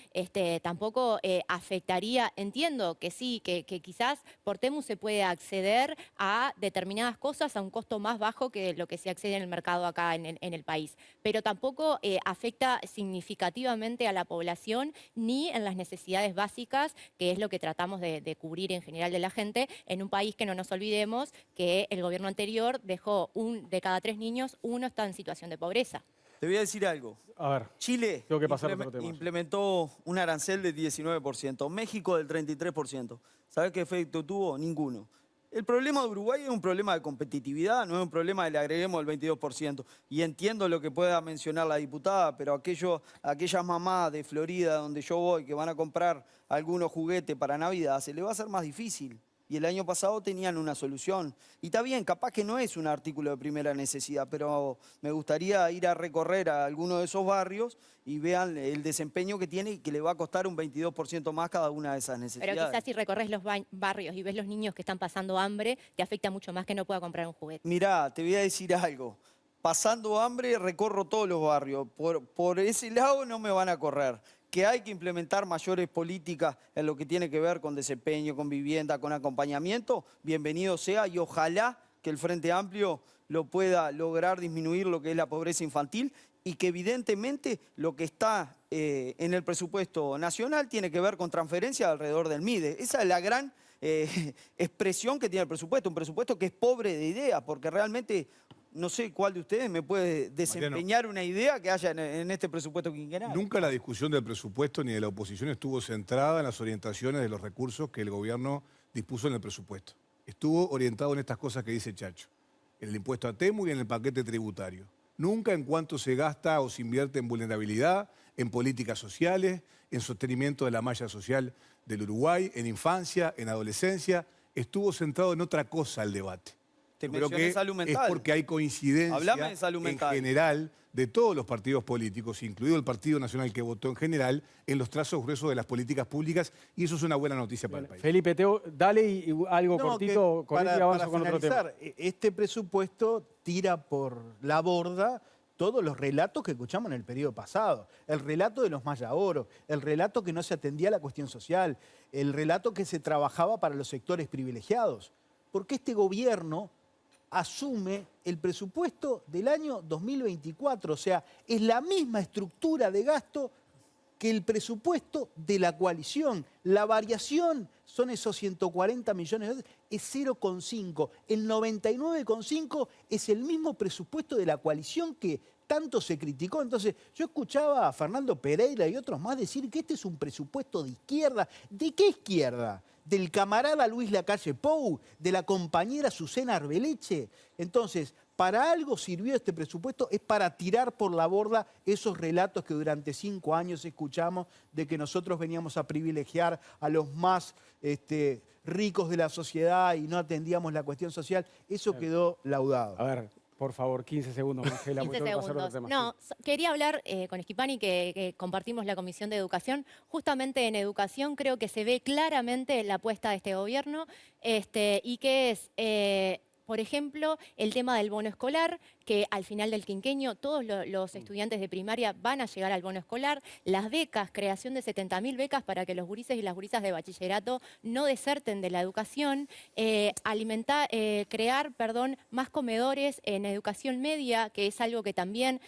tampoco afectaría, entiendo que sí, que quizás por Temu se puede acceder a determinadas cosas a un costo más bajo que lo que se accede en el mercado acá en el país, pero tampoco afecta significativamente a la población ni en las necesidades básicas, que es lo que tratamos de cubrir en general de la gente, en un país que no nos olvidemos que el gobierno anterior dejó de cada 3 niños, uno está en situación de pobreza. Te voy a decir algo. A ver, Chile tengo que pasar a otro tema. implementó un arancel del 19%, México del 33%. ¿Sabes qué efecto tuvo? Ninguno. El problema de Uruguay es un problema de competitividad, no es un problema de le agreguemos el 22%. Y entiendo lo que pueda mencionar la diputada, pero aquellas mamás de Florida, donde yo voy, que van a comprar algunos juguetes para Navidad, se le va a hacer más difícil. Y el año pasado tenían una solución. Y está bien, capaz que no es un artículo de primera necesidad, pero me gustaría ir a recorrer a alguno de esos barrios y vean el desempeño que tiene y que le va a costar un 22% más cada una de esas necesidades. Pero quizás si recorres los barrios y ves los niños que están pasando hambre, te afecta mucho más que no pueda comprar un juguete. Mirá, te voy a decir algo. Pasando hambre recorro todos los barrios. Por ese lado no me van a correr. Que hay que implementar mayores políticas en lo que tiene que ver con desempeño, con vivienda, con acompañamiento, bienvenido sea, y ojalá que el Frente Amplio lo pueda lograr disminuir lo que es la pobreza infantil, y que evidentemente lo que está en el presupuesto nacional tiene que ver con transferencias alrededor del MIDE. Esa es la gran expresión que tiene el presupuesto, un presupuesto que es pobre de ideas, porque realmente no sé cuál de ustedes me puede desempeñar una idea que haya en este presupuesto quinquenal. Nunca la discusión del presupuesto ni de la oposición estuvo centrada en las orientaciones de los recursos que el gobierno dispuso en el presupuesto. Estuvo orientado en estas cosas que dice Chacho, en el impuesto a Temu y en el paquete tributario. Nunca en cuánto se gasta o se invierte en vulnerabilidad, en políticas sociales, en sostenimiento de la malla social del Uruguay, en infancia, en adolescencia. Estuvo centrado en otra cosa el debate. Te Creo mencioné que salud mental. es porque hay coincidencia Hablame de salud mental. en general de todos los partidos políticos, incluido el Partido Nacional que votó en general, en los trazos gruesos de las políticas públicas, y eso es una buena noticia para el país. Felipe, Teo, dale y algo cortito con él y avanzo con otro tema. Este presupuesto tira por la borda todos los relatos que escuchamos en el periodo pasado. El relato de los Maya Oro, el relato que no se atendía a la cuestión social, el relato que se trabajaba para los sectores privilegiados. Porque este gobierno asume el presupuesto del año 2024, o sea, es la misma estructura de gasto que el presupuesto de la coalición. La variación son esos 140 millones de dólares, es 0,5. El 99,5 es el mismo presupuesto de la coalición que tanto se criticó. Entonces, yo escuchaba a Fernando Pereira y otros más decir que este es un presupuesto de izquierda. ¿De qué izquierda? ¿Del camarada Luis Lacalle Pou? ¿De la compañera Susana Arbeleche? Entonces, para algo sirvió este presupuesto, es para tirar por la borda esos relatos que durante 5 años escuchamos de que nosotros veníamos a privilegiar a los más ricos de la sociedad y no atendíamos la cuestión social. Eso quedó laudado. A ver, por favor, 15 segundos, Marcela. 15 segundos. No, quería hablar con Schipani, que compartimos la Comisión de Educación. Justamente en educación creo que se ve claramente la apuesta de este gobierno y que es... por ejemplo, el tema del bono escolar, que al final del quinquenio todos los estudiantes de primaria van a llegar al bono escolar. Las becas, creación de 70.000 becas para que los gurises y las gurisas de bachillerato no deserten de la educación. Crear más comedores en educación media, que es algo que también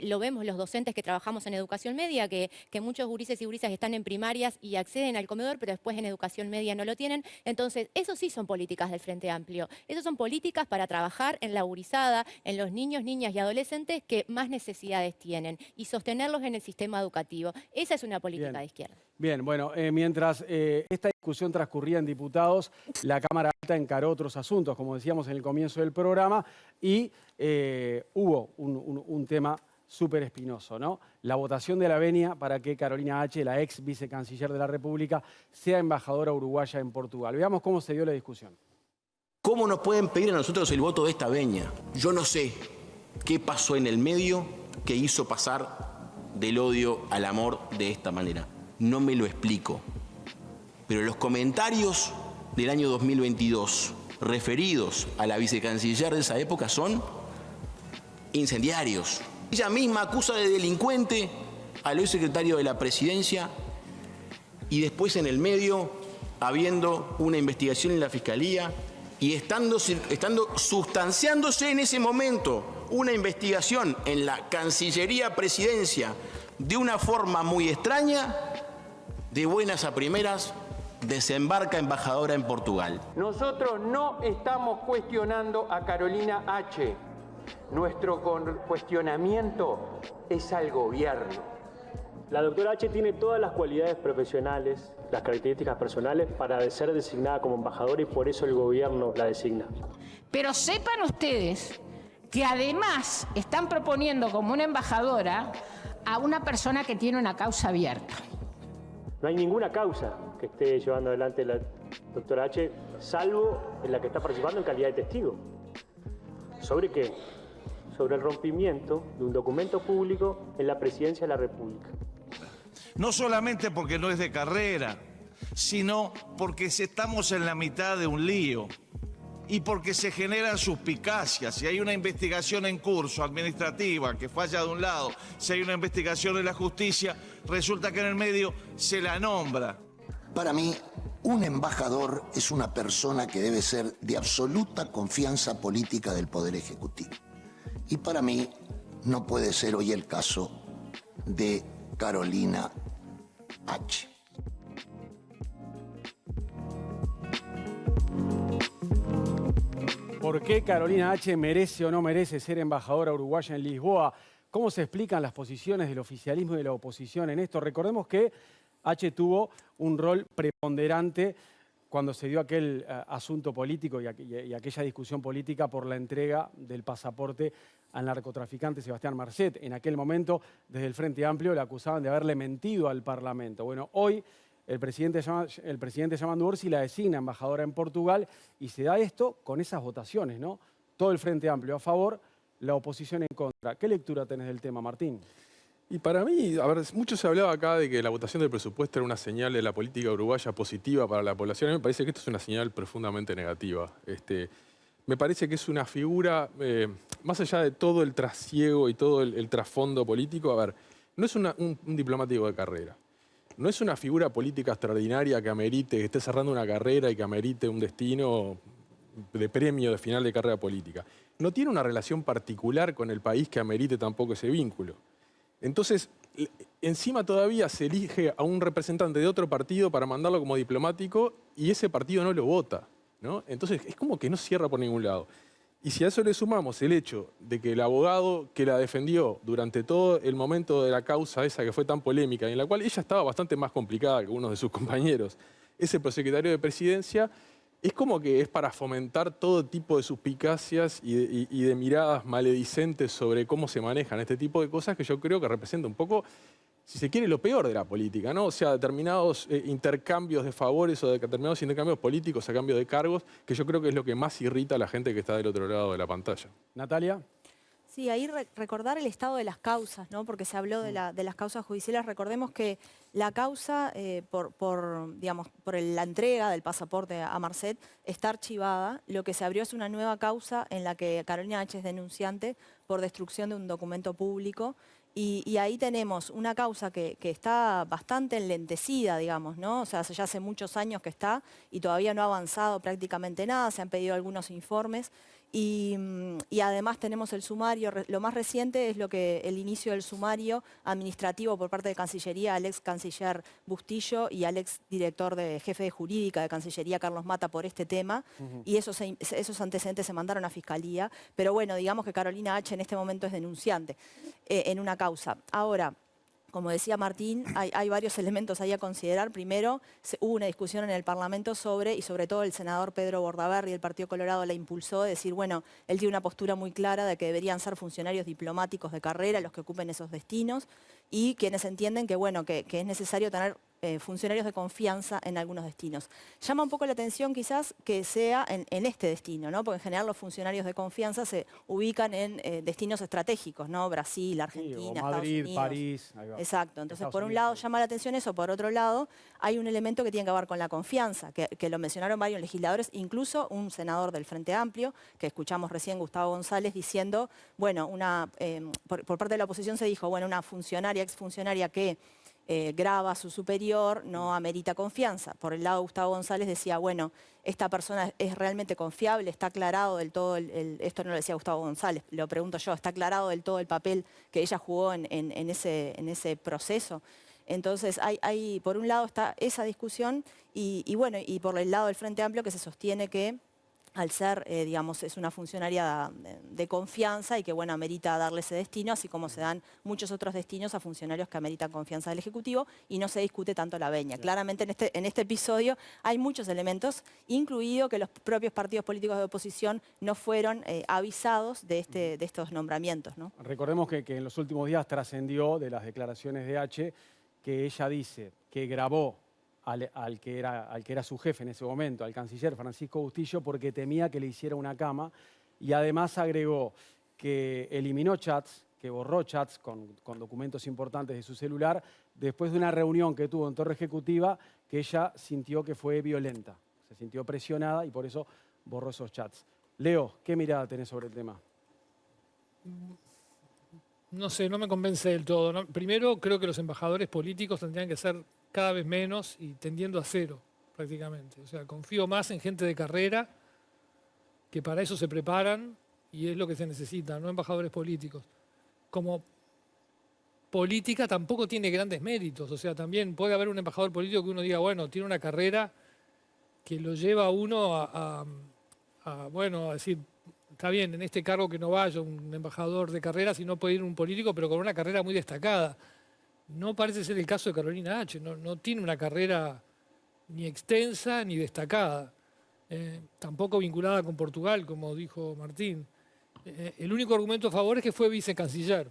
lo vemos los docentes que trabajamos en educación media, que muchos gurises y gurisas están en primarias y acceden al comedor, pero después en educación media no lo tienen. Entonces, eso sí son políticas del Frente Amplio. Eso son políticas para trabajar en la gurizada, en los niños, niñas y adolescentes que más necesidades tienen y sostenerlos en el sistema educativo. Esa es una política de izquierda. Bien, bueno, mientras esta discusión transcurría en diputados, la Cámara Alta encaró otros asuntos, como decíamos en el comienzo del programa, y hubo un tema súper espinoso, ¿no? La votación de la venia para que Carolina H., la ex vicecanciller de la República, sea embajadora uruguaya en Portugal. Veamos cómo se dio la discusión. ¿Cómo nos pueden pedir a nosotros el voto de esta venia? Yo no sé qué pasó en el medio que hizo pasar del odio al amor de esta manera. No me lo explico. Pero los comentarios del año 2022 referidos a la vicecanciller de esa época son incendiarios. Ella misma acusa de delincuente al hoy secretario de la Presidencia y después en el medio, habiendo una investigación en la Fiscalía, y estando sustanciándose en ese momento una investigación en la Cancillería Presidencia de una forma muy extraña, de buenas a primeras, desembarca embajadora en Portugal. Nosotros no estamos cuestionando a Carolina H. Nuestro cuestionamiento es al gobierno. La doctora H. tiene todas las cualidades profesionales, las características personales para ser designada como embajadora y por eso el gobierno la designa. Pero sepan ustedes que además están proponiendo como una embajadora a una persona que tiene una causa abierta. No hay ninguna causa que esté llevando adelante la doctora H, salvo en la que está participando en calidad de testigo. ¿Sobre qué? Sobre el rompimiento de un documento público en la Presidencia de la República. No solamente porque no es de carrera, sino porque estamos en la mitad de un lío y porque se generan suspicacias. Si hay una investigación en curso administrativa que falla de un lado, si hay una investigación en la justicia, resulta que en el medio se la nombra. Para mí, un embajador es una persona que debe ser de absoluta confianza política del Poder Ejecutivo. Y para mí no puede ser hoy el caso de Carolina H. ¿Por qué Carolina H. merece o no merece ser embajadora uruguaya en Lisboa? ¿Cómo se explican las posiciones del oficialismo y de la oposición en esto? Recordemos que H. tuvo un rol preponderante cuando se dio aquel asunto político y aquella discusión política por la entrega del pasaporte al narcotraficante Sebastián Marcet. En aquel momento, desde el Frente Amplio, le acusaban de haberle mentido al Parlamento. Bueno, hoy el presidente Yamandu Orsi la designa embajadora en Portugal y se da esto con esas votaciones, ¿no? Todo el Frente Amplio a favor, la oposición en contra. ¿Qué lectura tenés del tema, Martín? Y para mí, a ver, mucho se hablaba acá de que la votación del presupuesto era una señal de la política uruguaya positiva para la población. A mí me parece que esto es una señal profundamente negativa. me parece que es una figura, más allá de todo el trasiego y todo el trasfondo político, a ver, no es un diplomático de carrera. No es una figura política extraordinaria que amerite, que esté cerrando una carrera y que amerite un destino de premio de final de carrera política. No tiene una relación particular con el país que amerite tampoco ese vínculo. Entonces, encima todavía se elige a un representante de otro partido para mandarlo como diplomático y ese partido no lo vota, ¿no? Entonces, es como que no cierra por ningún lado. Y si a eso le sumamos el hecho de que el abogado que la defendió durante todo el momento de la causa esa que fue tan polémica, y en la cual ella estaba bastante más complicada que uno de sus compañeros, ese prosecretario de Presidencia, es como que es para fomentar todo tipo de suspicacias y de miradas maledicentes sobre cómo se manejan este tipo de cosas que yo creo que representa un poco, si se quiere, lo peor de la política, ¿no? O sea, determinados intercambios de favores o determinados intercambios políticos a cambio de cargos, que yo creo que es lo que más irrita a la gente que está del otro lado de la pantalla. Natalia. Sí, ahí recordar el estado de las causas, ¿no? Porque se habló de las causas judiciales. Recordemos que la causa por la entrega del pasaporte a Marcet está archivada. Lo que se abrió es una nueva causa en la que Carolina H. es denunciante por destrucción de un documento público. Y ahí tenemos una causa que está bastante enlentecida, digamos, ¿no? O sea, ya hace muchos años que está y todavía no ha avanzado prácticamente nada. Se han pedido algunos informes. Y además tenemos el sumario, lo más reciente es el inicio del sumario administrativo por parte de Cancillería al ex canciller Bustillo y al ex director jefe de jurídica de Cancillería, Carlos Mata, por este tema. Y esos antecedentes se mandaron a Fiscalía. Pero bueno, digamos que Carolina H. en este momento es denunciante en una causa. Ahora, como decía Martín, hay varios elementos ahí a considerar. Primero, hubo una discusión en el Parlamento y sobre todo el senador Pedro Bordaberry del Partido Colorado la impulsó, de decir, bueno, él tiene una postura muy clara de que deberían ser funcionarios diplomáticos de carrera los que ocupen esos destinos y quienes entienden que, bueno, que es necesario tener funcionarios de confianza en algunos destinos. Llama un poco la atención quizás que sea en este destino, ¿no? Porque en general los funcionarios de confianza se ubican en destinos estratégicos, ¿no? Brasil, Argentina, Madrid, Estados Unidos. París. Ahí va. Exacto. Entonces, por un lado llama la atención eso, por otro lado hay un elemento que tiene que ver con la confianza, que lo mencionaron varios legisladores, incluso un senador del Frente Amplio, que escuchamos recién, Gustavo González, diciendo, bueno, por parte de la oposición se dijo, bueno, una funcionaria, exfuncionaria que graba a su superior, no amerita confianza. Por el lado de Gustavo González decía, bueno, esta persona es realmente confiable, está aclarado del todo, esto no lo decía Gustavo González, lo pregunto yo, está aclarado del todo el papel que ella jugó en ese proceso. Entonces, hay por un lado está esa discusión y bueno, y por el lado del Frente Amplio que se sostiene que al ser, digamos, es una funcionaria de confianza y que, bueno, amerita darle ese destino, así como se dan muchos otros destinos a funcionarios que ameritan confianza del Ejecutivo y no se discute tanto la veña. Claramente en este episodio hay muchos elementos, incluido que los propios partidos políticos de oposición no fueron avisados de estos nombramientos, ¿no? Recordemos que en los últimos días trascendió de las declaraciones de H que ella dice que grabó al que era su jefe en ese momento, al canciller Francisco Bustillo, porque temía que le hiciera una cama, y además agregó que eliminó chats, que borró chats con documentos importantes de su celular, después de una reunión que tuvo en Torre Ejecutiva, que ella sintió que fue violenta, se sintió presionada y por eso borró esos chats. Leo, ¿qué mirada tenés sobre el tema? No sé, no me convence del todo, ¿no? Primero, creo que los embajadores políticos tendrían que ser cada vez menos y tendiendo a cero, prácticamente. O sea, confío más en gente de carrera, que para eso se preparan y es lo que se necesita, no embajadores políticos. Como política tampoco tiene grandes méritos, o sea, también puede haber un embajador político que uno diga, bueno, tiene una carrera que lo lleva a uno a decir, está bien, en este cargo que no vaya un embajador de carrera, sino puede ir un político, pero con una carrera muy destacada. No parece ser el caso de Carolina H. No tiene una carrera ni extensa ni destacada. Tampoco vinculada con Portugal, como dijo Martín. El único argumento a favor es que fue vicecanciller,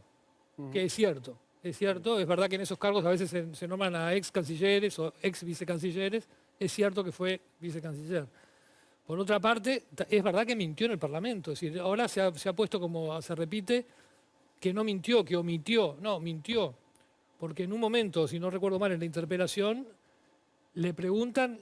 que es cierto. Es cierto, es verdad que en esos cargos a veces se nombran a ex cancilleres o ex vicecancilleres. Es cierto que fue vicecanciller. Por otra parte, es verdad que mintió en el Parlamento. Es decir, ahora se ha puesto como se repite que no mintió, que omitió. No, mintió. Porque en un momento, si no recuerdo mal, en la interpelación, le preguntan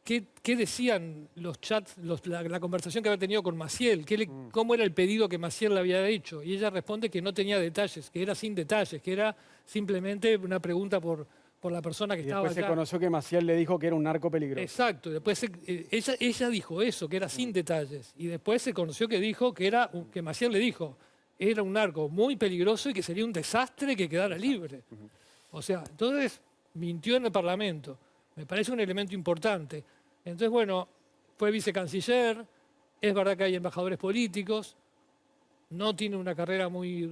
qué decían los chats, la conversación que había tenido con Maciel, cómo era el pedido que Maciel le había hecho. Y ella responde que no tenía detalles, que era sin detalles, que era simplemente una pregunta por la persona que estaba Después allá. se conoció que Maciel le dijo que era un narco peligroso. Exacto, después ella dijo eso, que era sin detalles. Y después se conoció que dijo que Maciel le dijo, era un narco muy peligroso y que sería un desastre que quedara libre. O sea, entonces mintió en el Parlamento. Me parece un elemento importante. Entonces, bueno, fue vicecanciller, es verdad que hay embajadores políticos, no tiene una carrera muy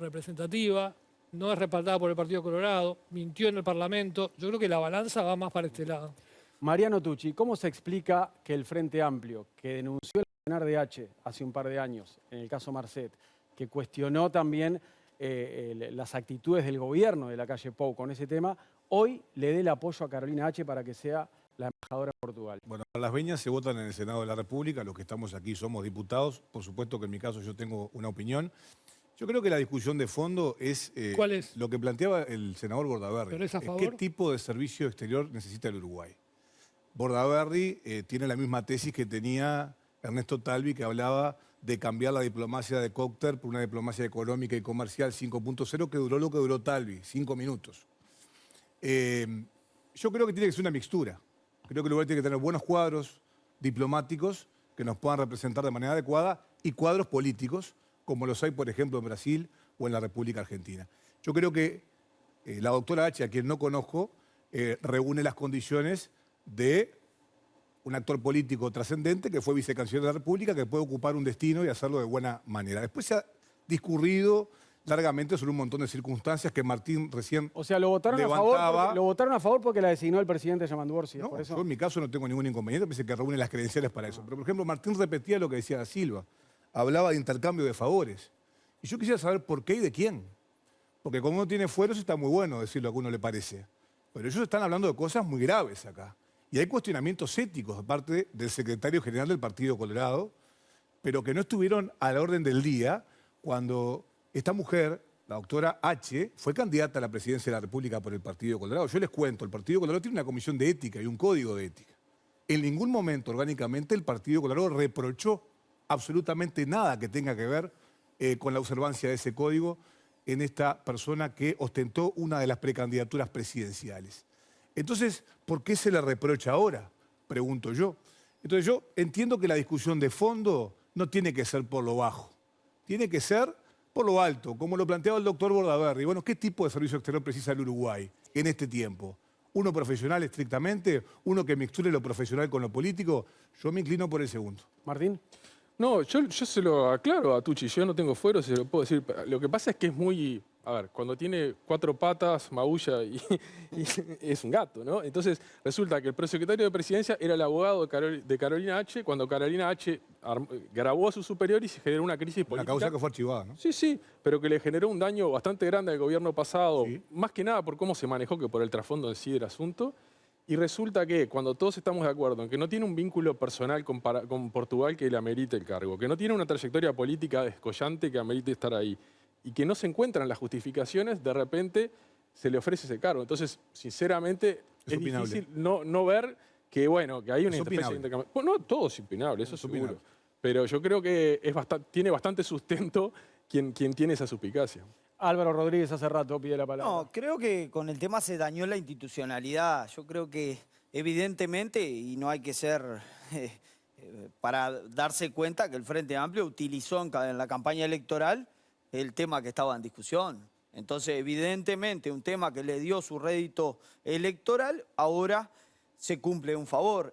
representativa, no es respaldada por el Partido Colorado, mintió en el Parlamento. Yo creo que la balanza va más para este lado. Mariano Tucci, ¿cómo se explica que el Frente Amplio, que denunció el accionar de H hace un par de años, en el caso Marcet, que cuestionó también las actitudes del gobierno de la calle Pou con ese tema, hoy le dé el apoyo a Carolina H para que sea la embajadora en Portugal? Bueno, las veñas se votan en el Senado de la República, los que estamos aquí somos diputados, por supuesto que en mi caso yo tengo una opinión. Yo creo que la discusión de fondo es, ¿cuál es? Lo que planteaba el senador Bordaberry. ¿Pero es a favor? ¿Qué tipo de servicio exterior necesita el Uruguay? Bordaberry tiene la misma tesis que tenía Ernesto Talvi, que hablaba de cambiar la diplomacia de Cócter por una diplomacia económica y comercial 5.0, que duró lo que duró Talvi, 5 minutos. Yo creo que tiene que ser una mixtura. Creo que el Uruguay tiene que tener buenos cuadros diplomáticos que nos puedan representar de manera adecuada y cuadros políticos, como los hay, por ejemplo, en Brasil o en la República Argentina. Yo creo que la doctora H, a quien no conozco, reúne las condiciones de un actor político trascendente que fue vicecanciller de la República, que puede ocupar un destino y hacerlo de buena manera. Después se ha discurrido largamente sobre un montón de circunstancias que Martín recién O sea, lo votaron a favor porque la designó el presidente Yamandu Orsi. No, por eso. yo en mi caso no tengo ningún inconveniente, pensé que reúne las credenciales para eso. Pero, por ejemplo, Martín repetía lo que decía Da Silva. Hablaba de intercambio de favores. Y yo quisiera saber por qué y de quién. Porque como uno tiene fueros está muy bueno decir lo que a uno le parece. Pero ellos están hablando de cosas muy graves acá. Y hay cuestionamientos éticos de parte del secretario general del Partido Colorado, pero que no estuvieron a la orden del día cuando esta mujer, la doctora H, fue candidata a la presidencia de la República por el Partido Colorado. Yo les cuento, el Partido Colorado tiene una comisión de ética y un código de ética. En ningún momento, orgánicamente, el Partido Colorado reprochó absolutamente nada que tenga que ver con la observancia de ese código en esta persona que ostentó una de las precandidaturas presidenciales. Entonces, ¿por qué se le reprocha ahora? Pregunto yo. Entonces yo entiendo que la discusión de fondo no tiene que ser por lo bajo, tiene que ser por lo alto, como lo planteaba el doctor Bordaberry. Bueno, ¿qué tipo de servicio exterior precisa el Uruguay en este tiempo? ¿Uno profesional estrictamente? ¿Uno que mixture lo profesional con lo político? Yo me inclino por el segundo. Martín. No, yo se lo aclaro a Tucci, yo no tengo fuero, se lo puedo decir. Lo que pasa es que es muy... A ver, cuando tiene 4 patas, maulla y es un gato, ¿no? Entonces resulta que el prosecretario de Presidencia era el abogado de Carolina H. Cuando Carolina H. grabó a su superior y se generó una crisis política. Una causa que fue archivada, ¿no? Sí, sí, pero que le generó un daño bastante grande al gobierno pasado, sí. Más que nada por cómo se manejó que por el trasfondo en sí del asunto. Y resulta que cuando todos estamos de acuerdo en que no tiene un vínculo personal con Portugal que le amerite el cargo, que no tiene una trayectoria política descollante que amerite estar ahí, y que no se encuentran las justificaciones, de repente se le ofrece ese cargo. Entonces, sinceramente, es difícil no ver que, bueno, que hay una interferencia de intercambio. Bueno, no, todo es impinable, eso es seguro. Pero yo creo que tiene bastante sustento quien tiene esa suspicacia. Álvaro Rodríguez hace rato pide la palabra. No, creo que con el tema se dañó la institucionalidad. Yo creo que evidentemente, y no hay que ser... para darse cuenta que el Frente Amplio utilizó en la campaña electoral el tema que estaba en discusión. Entonces, evidentemente, un tema que le dio su rédito electoral, ahora se cumple un favor.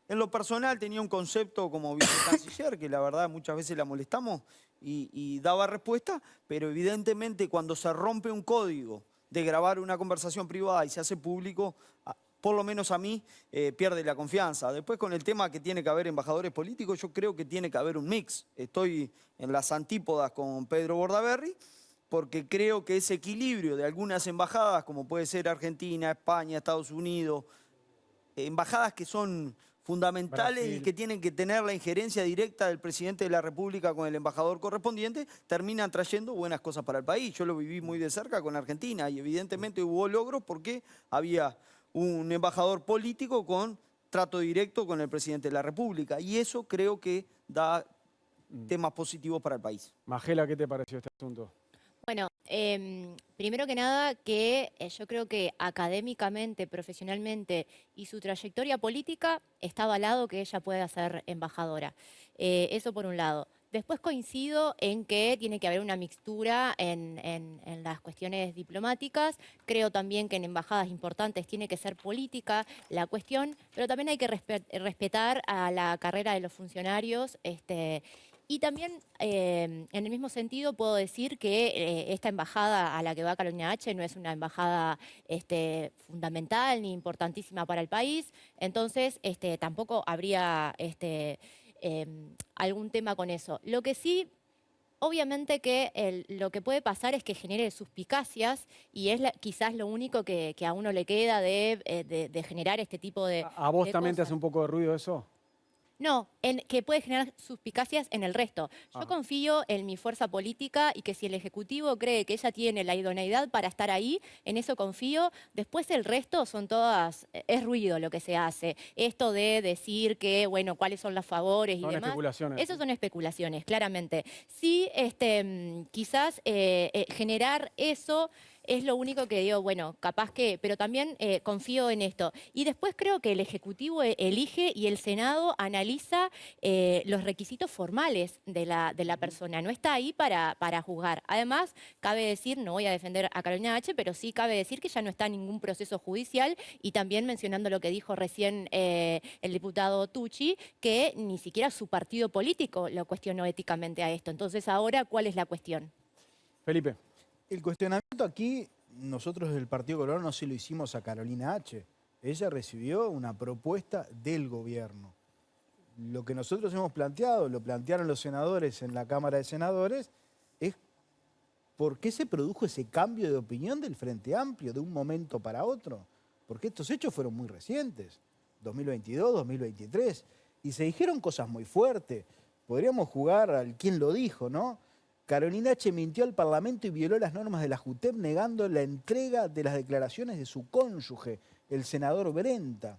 En lo personal tenía un concepto como vicecanciller, que la verdad muchas veces la molestamos y daba respuesta, pero evidentemente cuando se rompe un código de grabar una conversación privada y se hace público, por lo menos a mí, pierde la confianza. Después con el tema que tiene que haber embajadores políticos, yo creo que tiene que haber un mix. Estoy en las antípodas con Pedro Bordaberry, porque creo que ese equilibrio de algunas embajadas, como puede ser Argentina, España, Estados Unidos, embajadas que son fundamentales Brasil, y que tienen que tener la injerencia directa del presidente de la República con el embajador correspondiente, terminan trayendo buenas cosas para el país. Yo lo viví muy de cerca con Argentina y evidentemente hubo logros porque había un embajador político con trato directo con el presidente de la República. Y eso creo que da temas positivos para el país. Magela, ¿qué te pareció este asunto? Bueno, primero que nada que yo creo que académicamente, profesionalmente y su trayectoria política está avalado que ella pueda ser embajadora. Eso por un lado. Después coincido en que tiene que haber una mixtura en las cuestiones diplomáticas. Creo también que en embajadas importantes tiene que ser política la cuestión, pero también hay que respetar a la carrera de los funcionarios. Y también, en el mismo sentido, puedo decir que esta embajada a la que va Carolina H. no es una embajada fundamental ni importantísima para el país. Entonces, tampoco habría algún tema con eso. Lo que sí, obviamente que lo que puede pasar es que genere suspicacias y es quizás lo único que a uno le queda de generar este tipo de ¿A vos de también te cosas. hace un poco de ruido eso? No, que puede generar suspicacias en el resto. Yo confío en mi fuerza política y que si el Ejecutivo cree que ella tiene la idoneidad para estar ahí, en eso confío. Después el resto son todas, es ruido lo que se hace. Esto de decir que, bueno, cuáles son los favores y Son demás. especulaciones. Eso son especulaciones, claramente. Sí, quizás generar eso es lo único que digo, bueno, capaz que, pero también confío en esto. Y después creo que el Ejecutivo elige y el Senado analiza los requisitos formales de la persona. No está ahí para juzgar. Además, cabe decir, no voy a defender a Carolina H., pero sí cabe decir que ya no está en ningún proceso judicial y también mencionando lo que dijo recién el diputado Tucci, que ni siquiera su partido político lo cuestionó éticamente a esto. Entonces, ahora, ¿cuál es la cuestión? Felipe. El cuestionamiento aquí, nosotros del Partido Colorado no se lo hicimos a Carolina H. Ella recibió una propuesta del gobierno. Lo que nosotros hemos planteado, lo plantearon los senadores en la Cámara de Senadores, es por qué se produjo ese cambio de opinión del Frente Amplio de un momento para otro. Porque estos hechos fueron muy recientes, 2022, 2023, y se dijeron cosas muy fuertes. Podríamos jugar al quién lo dijo, ¿no? Carolina H. mintió al Parlamento y violó las normas de la JUTEP negando la entrega de las declaraciones de su cónyuge, el senador Brenta.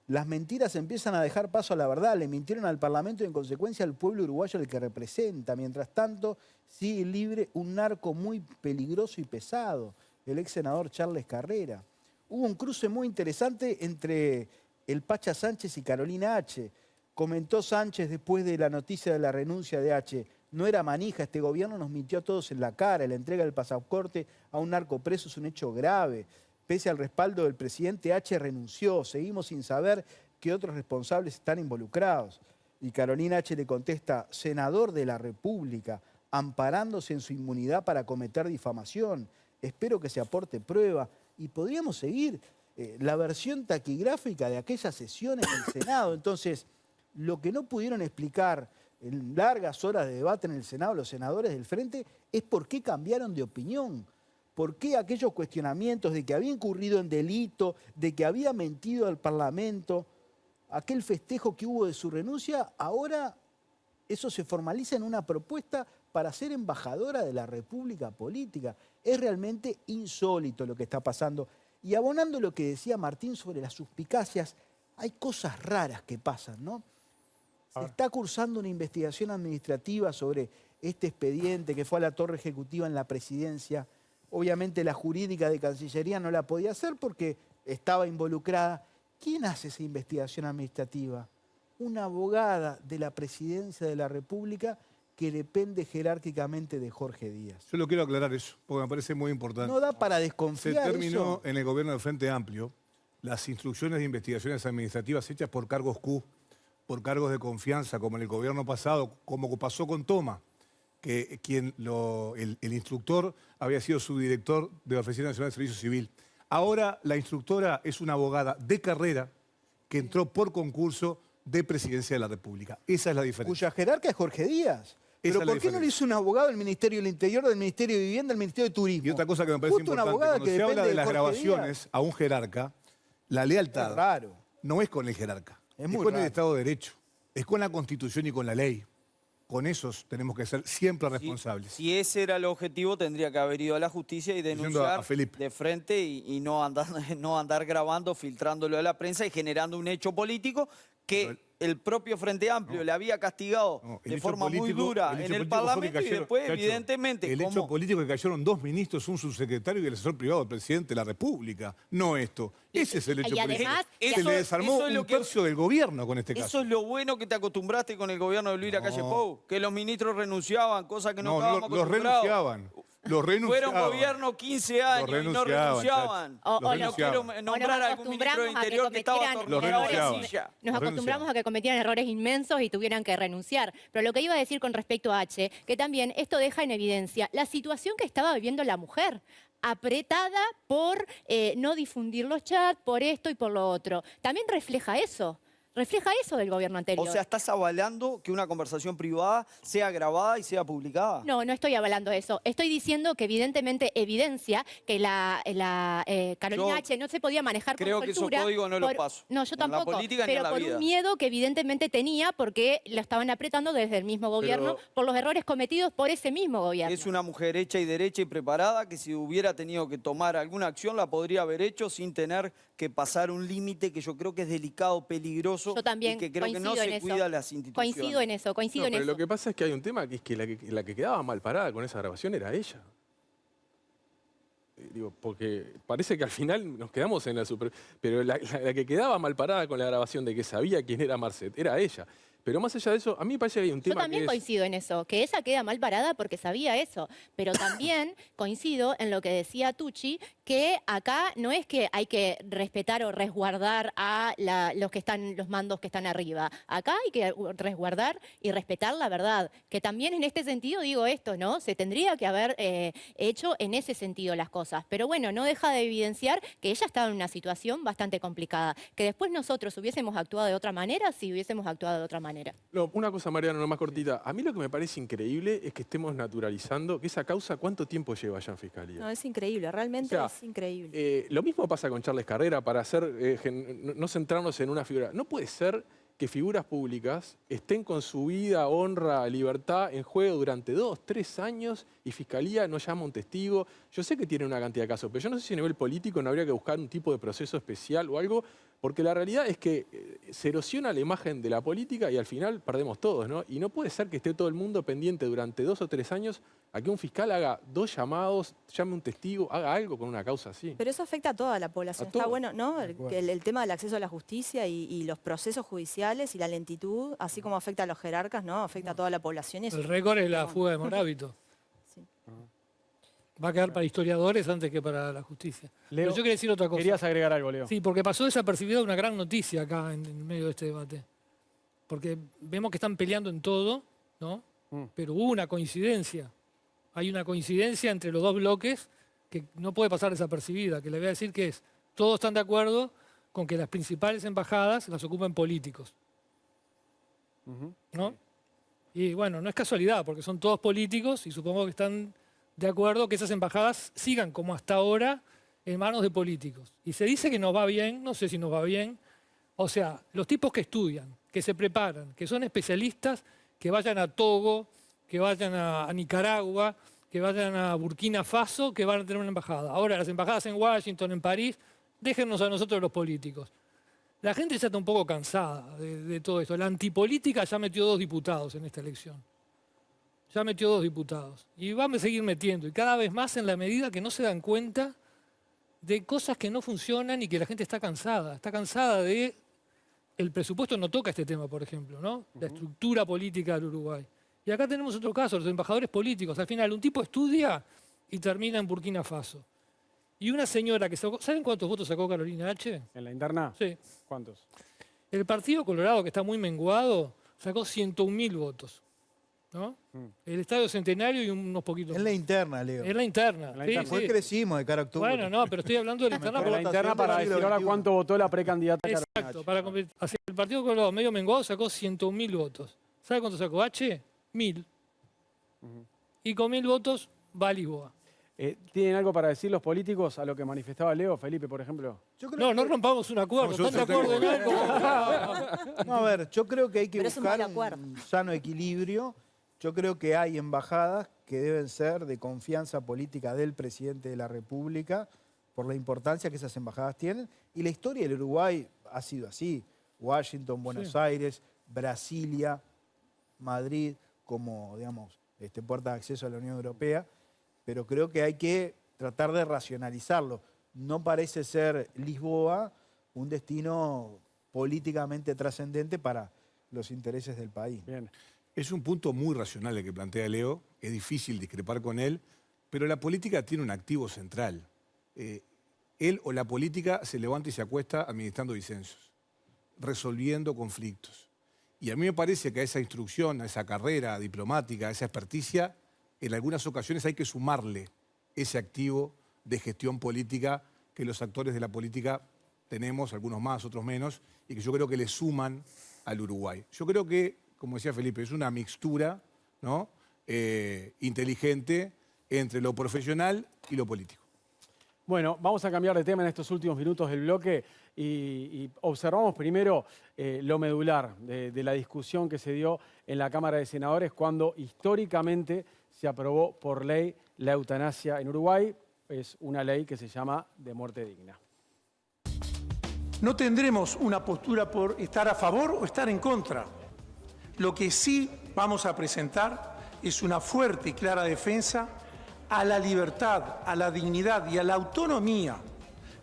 Las mentiras empiezan a dejar paso a la verdad. Le mintieron al Parlamento y en consecuencia al pueblo uruguayo al que representa. Mientras tanto, sigue libre un narco muy peligroso y pesado, el ex senador Charles Carrera. Hubo un cruce muy interesante entre el Pacha Sánchez y Carolina H. Comentó Sánchez después de la noticia de la renuncia de H. No era manija, este gobierno nos mintió a todos en la cara. La entrega del pasaporte a un narcopreso es un hecho grave. Pese al respaldo del presidente, H. renunció. Seguimos sin saber que otros responsables están involucrados. Y Carolina H. le contesta, senador de la República, amparándose en su inmunidad para cometer difamación. Espero que se aporte prueba. Y podríamos seguir la versión taquigráfica de aquellas sesiones del Senado. Entonces, lo que no pudieron explicar en largas horas de debate en el Senado los senadores del Frente es por qué cambiaron de opinión, por qué aquellos cuestionamientos de que había incurrido en delito, de que había mentido al Parlamento, aquel festejo que hubo de su renuncia, ahora eso se formaliza en una propuesta para ser embajadora de la República Política. Es realmente insólito lo que está pasando. Y abonando lo que decía Martín sobre las suspicacias, hay cosas raras que pasan, ¿no? Se está cursando una investigación administrativa sobre este expediente que fue a la Torre Ejecutiva en la Presidencia. Obviamente la jurídica de Cancillería no la podía hacer porque estaba involucrada. ¿Quién hace esa investigación administrativa? Una abogada de la Presidencia de la República que depende jerárquicamente de Jorge Díaz. Yo lo quiero aclarar eso, porque me parece muy importante. ¿No da para desconfiar Se terminó eso? en el gobierno del Frente Amplio las instrucciones de investigaciones administrativas hechas por cargos Q, por cargos de confianza, como en el gobierno pasado, como pasó con Toma, que el instructor había sido subdirector de la Oficina Nacional de Servicio Civil. Ahora la instructora es una abogada de carrera que entró por concurso de Presidencia de la República. Esa es la diferencia. Cuya jerarca es Jorge Díaz. Pero ¿por qué no le hizo un abogado del Ministerio del Interior, del Ministerio de Vivienda, del Ministerio de Turismo? Y otra cosa que me parece Justo una importante, abogada cuando que se habla depende de las Jorge grabaciones Díaz. a un jerarca, la lealtad Es raro. no es con el jerarca, Es muy con el raro. Estado de Derecho, es con la Constitución y con la ley. con esos tenemos que ser siempre responsables. Si ese era el objetivo, tendría que haber ido a la justicia y denunciar de frente y no andar grabando, filtrándolo a la prensa y generando un hecho político que el propio Frente Amplio le había castigado de forma muy dura en el Parlamento y después, evidentemente... El hecho político que cayeron 2 ministros, un subsecretario y el asesor privado del presidente de la República. No esto. Ese es el hecho político. Se le desarmó un tercio del gobierno con este caso. Eso es lo bueno que te acostumbraste con el gobierno de Luis Lacalle Pou, que los ministros renunciaban, cosa que no estábamos acostumbrados. Los renunciaban. Fueron gobierno 15 años y no renunciaban. No quiero nombrar a algún ministro del Interior que estaba atornillado en la silla. Nos acostumbramos a que cometieran errores inmensos y tuvieran que renunciar. Pero lo que iba a decir con respecto a H, que también esto deja en evidencia la situación que estaba viviendo la mujer, apretada por no difundir los chats, por esto y por lo otro. También refleja eso del gobierno anterior. O sea, ¿estás avalando que una conversación privada sea grabada y sea publicada? No, no estoy avalando eso. Estoy diciendo que evidentemente evidencia que Carolina H. no se podía manejar con soltura. Creo que esos códigos no los paso. No, yo tampoco. En la política pero ni en la por vida. un miedo que evidentemente tenía porque lo estaban apretando desde el mismo gobierno por los errores cometidos por ese mismo gobierno. Es una mujer hecha y derecha y preparada que si hubiera tenido que tomar alguna acción la podría haber hecho sin tener que pasar un límite que yo creo que es delicado, peligroso. Yo también y que creo que no se cuida las instituciones. Coincido en eso. Pero lo que pasa es que hay un tema que es que la que quedaba mal parada con esa grabación era ella. Digo, porque parece que al final nos quedamos en la super... Pero la que quedaba mal parada con la grabación de que sabía quién era Marcet era ella. Pero más allá de eso, a mí me parece que hay un tema. Yo también coincido en eso, que ella queda mal parada porque sabía eso. Pero también coincido en lo que decía Tucci, que acá no es que hay que respetar o resguardar a los mandos que están arriba. Acá hay que resguardar y respetar la verdad. Que también en este sentido digo esto, ¿no? Se tendría que haber hecho en ese sentido las cosas. Pero bueno, no deja de evidenciar que ella estaba en una situación bastante complicada. Que después nosotros hubiésemos actuado de otra manera, si hubiésemos actuado de otra manera. No, una cosa, Mariano, no más cortita. A mí lo que me parece increíble es que estemos naturalizando que esa causa, ¿cuánto tiempo lleva ya en Fiscalía? No, es increíble, realmente es increíble. Lo mismo pasa con Charles Carrera, para no centrarnos en una figura. No puede ser que figuras públicas estén con su vida, honra, libertad en juego durante 2, 3 años y Fiscalía no llama a un testigo. Yo sé que tiene una cantidad de casos, pero yo no sé si a nivel político no habría que buscar un tipo de proceso especial o algo, porque la realidad es que se erosiona la imagen de la política y al final perdemos todos, ¿no? Y no puede ser que esté todo el mundo pendiente durante 2 o 3 años a que un fiscal haga 2 llamados, llame a un testigo, haga algo con una causa así. Pero eso afecta a toda la población. Está bueno, ¿no? El tema del acceso a la justicia y los procesos judiciales y la lentitud, así como afecta a los jerarcas, ¿no? Afecta a toda la población. El récord es la fuga de Morábito. Va a quedar para historiadores antes que para la justicia. Leo, pero yo quería decir otra cosa. Querías agregar algo, Leo. Sí, porque pasó desapercibida una gran noticia acá en medio de este debate. Porque vemos que están peleando en todo, ¿no? Pero hubo una coincidencia. Hay una coincidencia entre los dos bloques que no puede pasar desapercibida, que le voy a decir que es, todos están de acuerdo con que las principales embajadas las ocupen políticos. ¿No? Y bueno, no es casualidad, porque son todos políticos y supongo que están de acuerdo que esas embajadas sigan como hasta ahora en manos de políticos. Y se dice que nos va bien, no sé si nos va bien. O sea, los tipos que estudian, que se preparan, que son especialistas, que vayan a Togo, que vayan a Nicaragua, que vayan a Burkina Faso, que van a tener una embajada. Ahora, las embajadas en Washington, en París, déjennos a nosotros los políticos. La gente ya está un poco cansada de todo esto. La antipolítica ya metió 2 diputados en esta elección. Ya metió 2 diputados. Y van a seguir metiendo. Y cada vez más en la medida que no se dan cuenta de cosas que no funcionan y que la gente está cansada. Está cansada de... El presupuesto no toca este tema, por ejemplo, ¿no? La estructura política del Uruguay. Y acá tenemos otro caso, los embajadores políticos. Al final, un tipo estudia y termina en Burkina Faso. Y una señora que sacó... ¿Saben cuántos votos sacó Carolina H? ¿En la interna? Sí. ¿Cuántos? El Partido Colorado, que está muy menguado, sacó 101.000 votos. ¿No? El Estadio Centenario y unos poquitos. En la interna, Leo. En la interna. Hoy crecimos de cara a octubre. Bueno, no, pero estoy hablando de la interna. La interna para decir ahora cuánto votó la precandidata. Exacto. Hacia el Partido Colorado medio menguado sacó 101.000 votos. ¿Sabe cuánto sacó H? 1.000. Y con 1.000 votos va a Lisboa. ¿Tienen algo para decir los políticos a lo que manifestaba Leo, Felipe, por ejemplo? No rompamos un acuerdo. ¿Están de acuerdo en algo? No, a ver, yo creo que hay que buscar un sano equilibrio Yo creo que hay embajadas que deben ser de confianza política del presidente de la República por la importancia que esas embajadas tienen. Y la historia del Uruguay ha sido así. Washington, Buenos Aires, Brasilia, Madrid, como, digamos, puerta de acceso a la Unión Europea. Pero creo que hay que tratar de racionalizarlo. No parece ser Lisboa un destino políticamente trascendente para los intereses del país. Bien. Es un punto muy racional el que plantea Leo, es difícil discrepar con él, pero la política tiene un activo central. Él o la política se levanta y se acuesta administrando disensos, resolviendo conflictos. Y a mí me parece que a esa instrucción, a esa carrera diplomática, a esa experticia, en algunas ocasiones hay que sumarle ese activo de gestión política que los actores de la política tenemos, algunos más, otros menos, y que yo creo que le suman al Uruguay. Yo creo que, como decía Felipe, es una mixtura, ¿no? Inteligente entre lo profesional y lo político. Bueno, vamos a cambiar de tema en estos últimos minutos del bloque y observamos primero lo medular de la discusión que se dio en la Cámara de Senadores cuando históricamente se aprobó por ley la eutanasia en Uruguay. Es una ley que se llama de muerte digna. No tendremos una postura por estar a favor o estar en contra. Lo que sí vamos a presentar es una fuerte y clara defensa a la libertad, a la dignidad y a la autonomía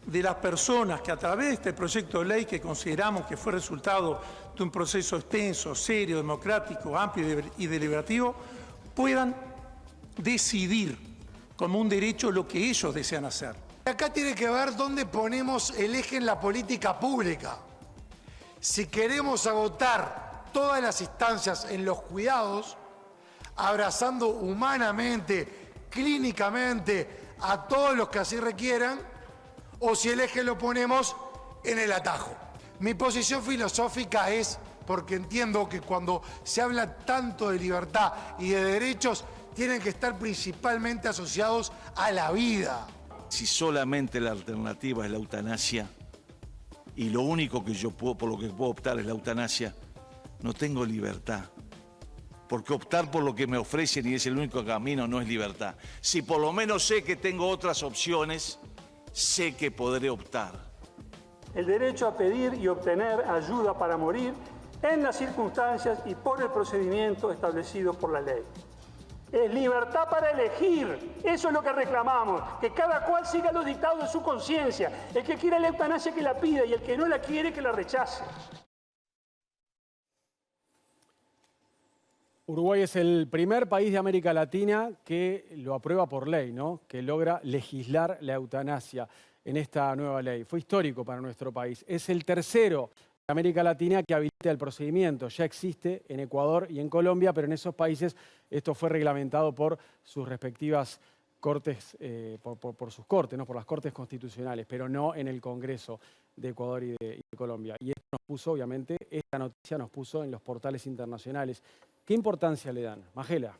de las personas que a través de este proyecto de ley que consideramos que fue resultado de un proceso extenso, serio, democrático, amplio y deliberativo, puedan decidir como un derecho lo que ellos desean hacer. Acá tiene que ver dónde ponemos el eje en la política pública. Si queremos agotar todas las instancias en los cuidados, abrazando humanamente, clínicamente a todos los que así requieran, o si el eje lo ponemos en el atajo. Mi posición filosófica es, porque entiendo que cuando se habla tanto de libertad y de derechos, tienen que estar principalmente asociados a la vida. Si solamente la alternativa es la eutanasia, y lo único que yo puedo, por lo que puedo optar es la eutanasia, no tengo libertad. Porque optar por lo que me ofrecen y es el único camino no es libertad. Si por lo menos sé que tengo otras opciones, sé que podré optar. El derecho a pedir y obtener ayuda para morir en las circunstancias y por el procedimiento establecido por la ley. Es libertad para elegir, eso es lo que reclamamos, que cada cual siga los dictados de su conciencia. El que quiera la eutanasia que la pida y el que no la quiere que la rechace. Uruguay es el primer país de América Latina que lo aprueba por ley, ¿no? Que logra legislar la eutanasia en esta nueva ley. Fue histórico para nuestro país. Es el tercero de América Latina que habilita el procedimiento. Ya existe en Ecuador y en Colombia, pero en esos países esto fue reglamentado por sus respectivas cortes, por sus cortes, ¿no? Por las cortes constitucionales, pero no en el Congreso de Ecuador y de Colombia. Y esto nos puso, obviamente, esta noticia nos puso en los portales internacionales. ¿Qué importancia le dan? Magela.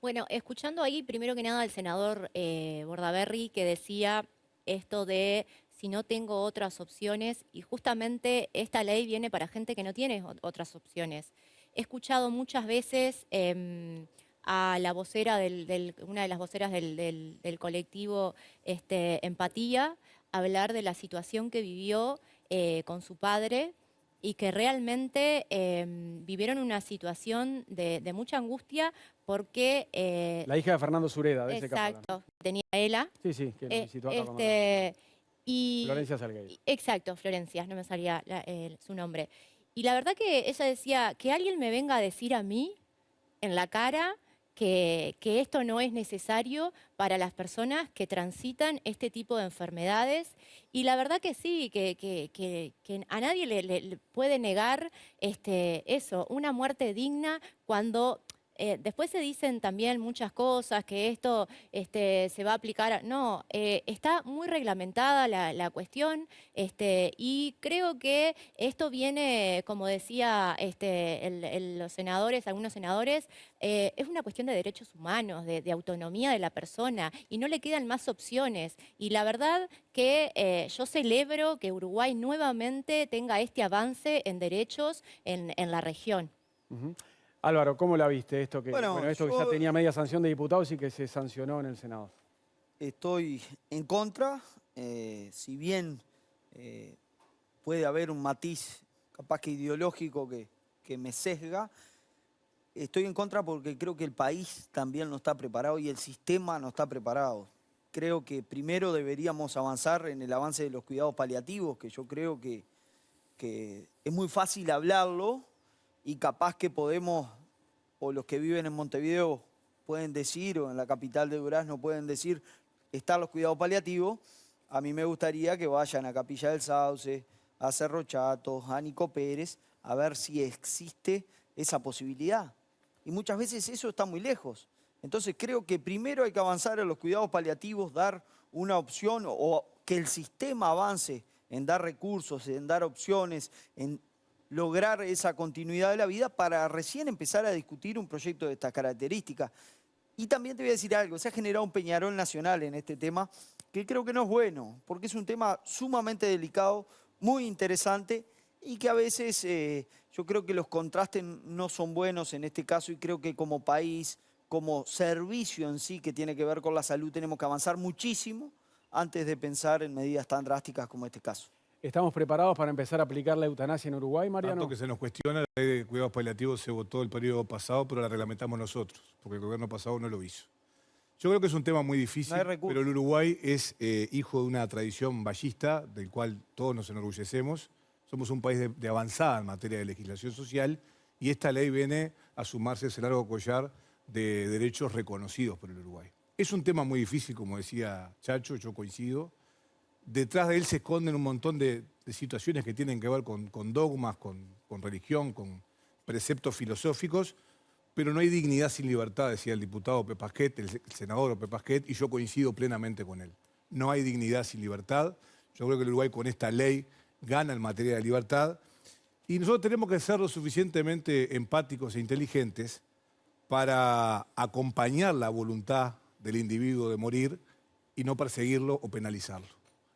Bueno, escuchando ahí primero que nada al senador Bordaberry que decía esto de si no tengo otras opciones, y justamente esta ley viene para gente que no tiene otras opciones. He escuchado muchas veces a la vocera una de las voceras del colectivo Empatía hablar de la situación que vivió con su padre y que realmente vivieron una situación de mucha angustia porque... la hija de Fernando Sureda, de ese caso. Exacto, tenía ELA. Sí, que nos visitó acá Florencia Salgueiro. Exacto, Florencia, no me salía su nombre. Y la verdad que ella decía, que alguien me venga a decir a mí, en la cara, que esto no es necesario para las personas que transitan este tipo de enfermedades. Y la verdad que sí, que a nadie le puede negar eso, una muerte digna cuando... después se dicen también muchas cosas, que esto se va a aplicar. No, está muy reglamentada la cuestión y creo que esto viene, como decía los senadores, algunos senadores, es una cuestión de derechos humanos, de autonomía de la persona y no le quedan más opciones. Y la verdad que yo celebro que Uruguay nuevamente tenga este avance en derechos en la región. Álvaro, ¿cómo la viste esto que, Bueno, esto que yo- ya tenía media sanción de diputados y que se sancionó en el Senado? Estoy en contra, si bien puede haber un matiz capaz que ideológico que me sesga, estoy en contra porque creo que el país también no está preparado y el sistema no está preparado. Creo que primero deberíamos avanzar en el avance de los cuidados paliativos, que yo creo que es muy fácil hablarlo y capaz que podemos, o los que viven en Montevideo pueden decir, o en la capital de Durazno pueden decir, están los cuidados paliativos. A mí me gustaría que vayan a Capilla del Sauce, a Cerro Chato, a Nico Pérez, a ver si existe esa posibilidad. Y muchas veces eso está muy lejos. Entonces creo que primero hay que avanzar en los cuidados paliativos, dar una opción o que el sistema avance en dar recursos, en dar opciones, en lograr esa continuidad de la vida para recién empezar a discutir un proyecto de estas características. Y también te voy a decir algo, se ha generado un peñarol nacional en este tema que creo que no es bueno, porque es un tema sumamente delicado, muy interesante y que a veces yo creo que los contrastes no son buenos en este caso y creo que como país, como servicio en sí que tiene que ver con la salud, tenemos que avanzar muchísimo antes de pensar en medidas tan drásticas como este caso. ¿Estamos preparados para empezar a aplicar la eutanasia en Uruguay, Mariano? Tanto que se nos cuestiona, la ley de cuidados paliativos se votó el periodo pasado, pero la reglamentamos nosotros, porque el gobierno pasado no lo hizo. Yo creo que es un tema muy difícil, No hay recursos. pero el Uruguay es hijo de una tradición vallista, del cual todos nos enorgullecemos. Somos un país de avanzada en materia de legislación social y esta ley viene a sumarse a ese largo collar de derechos reconocidos por el Uruguay. Es un tema muy difícil, como decía Chacho, yo coincido. Detrás de él se esconden un montón de situaciones que tienen que ver con dogmas, con religión, con preceptos filosóficos, pero no hay dignidad sin libertad, decía el diputado Pepasquet, el senador Pepasquet, y yo coincido plenamente con él. No hay dignidad sin libertad. Yo creo que el Uruguay con esta ley gana en materia de libertad y nosotros tenemos que ser lo suficientemente empáticos e inteligentes para acompañar la voluntad del individuo de morir y no perseguirlo o penalizarlo.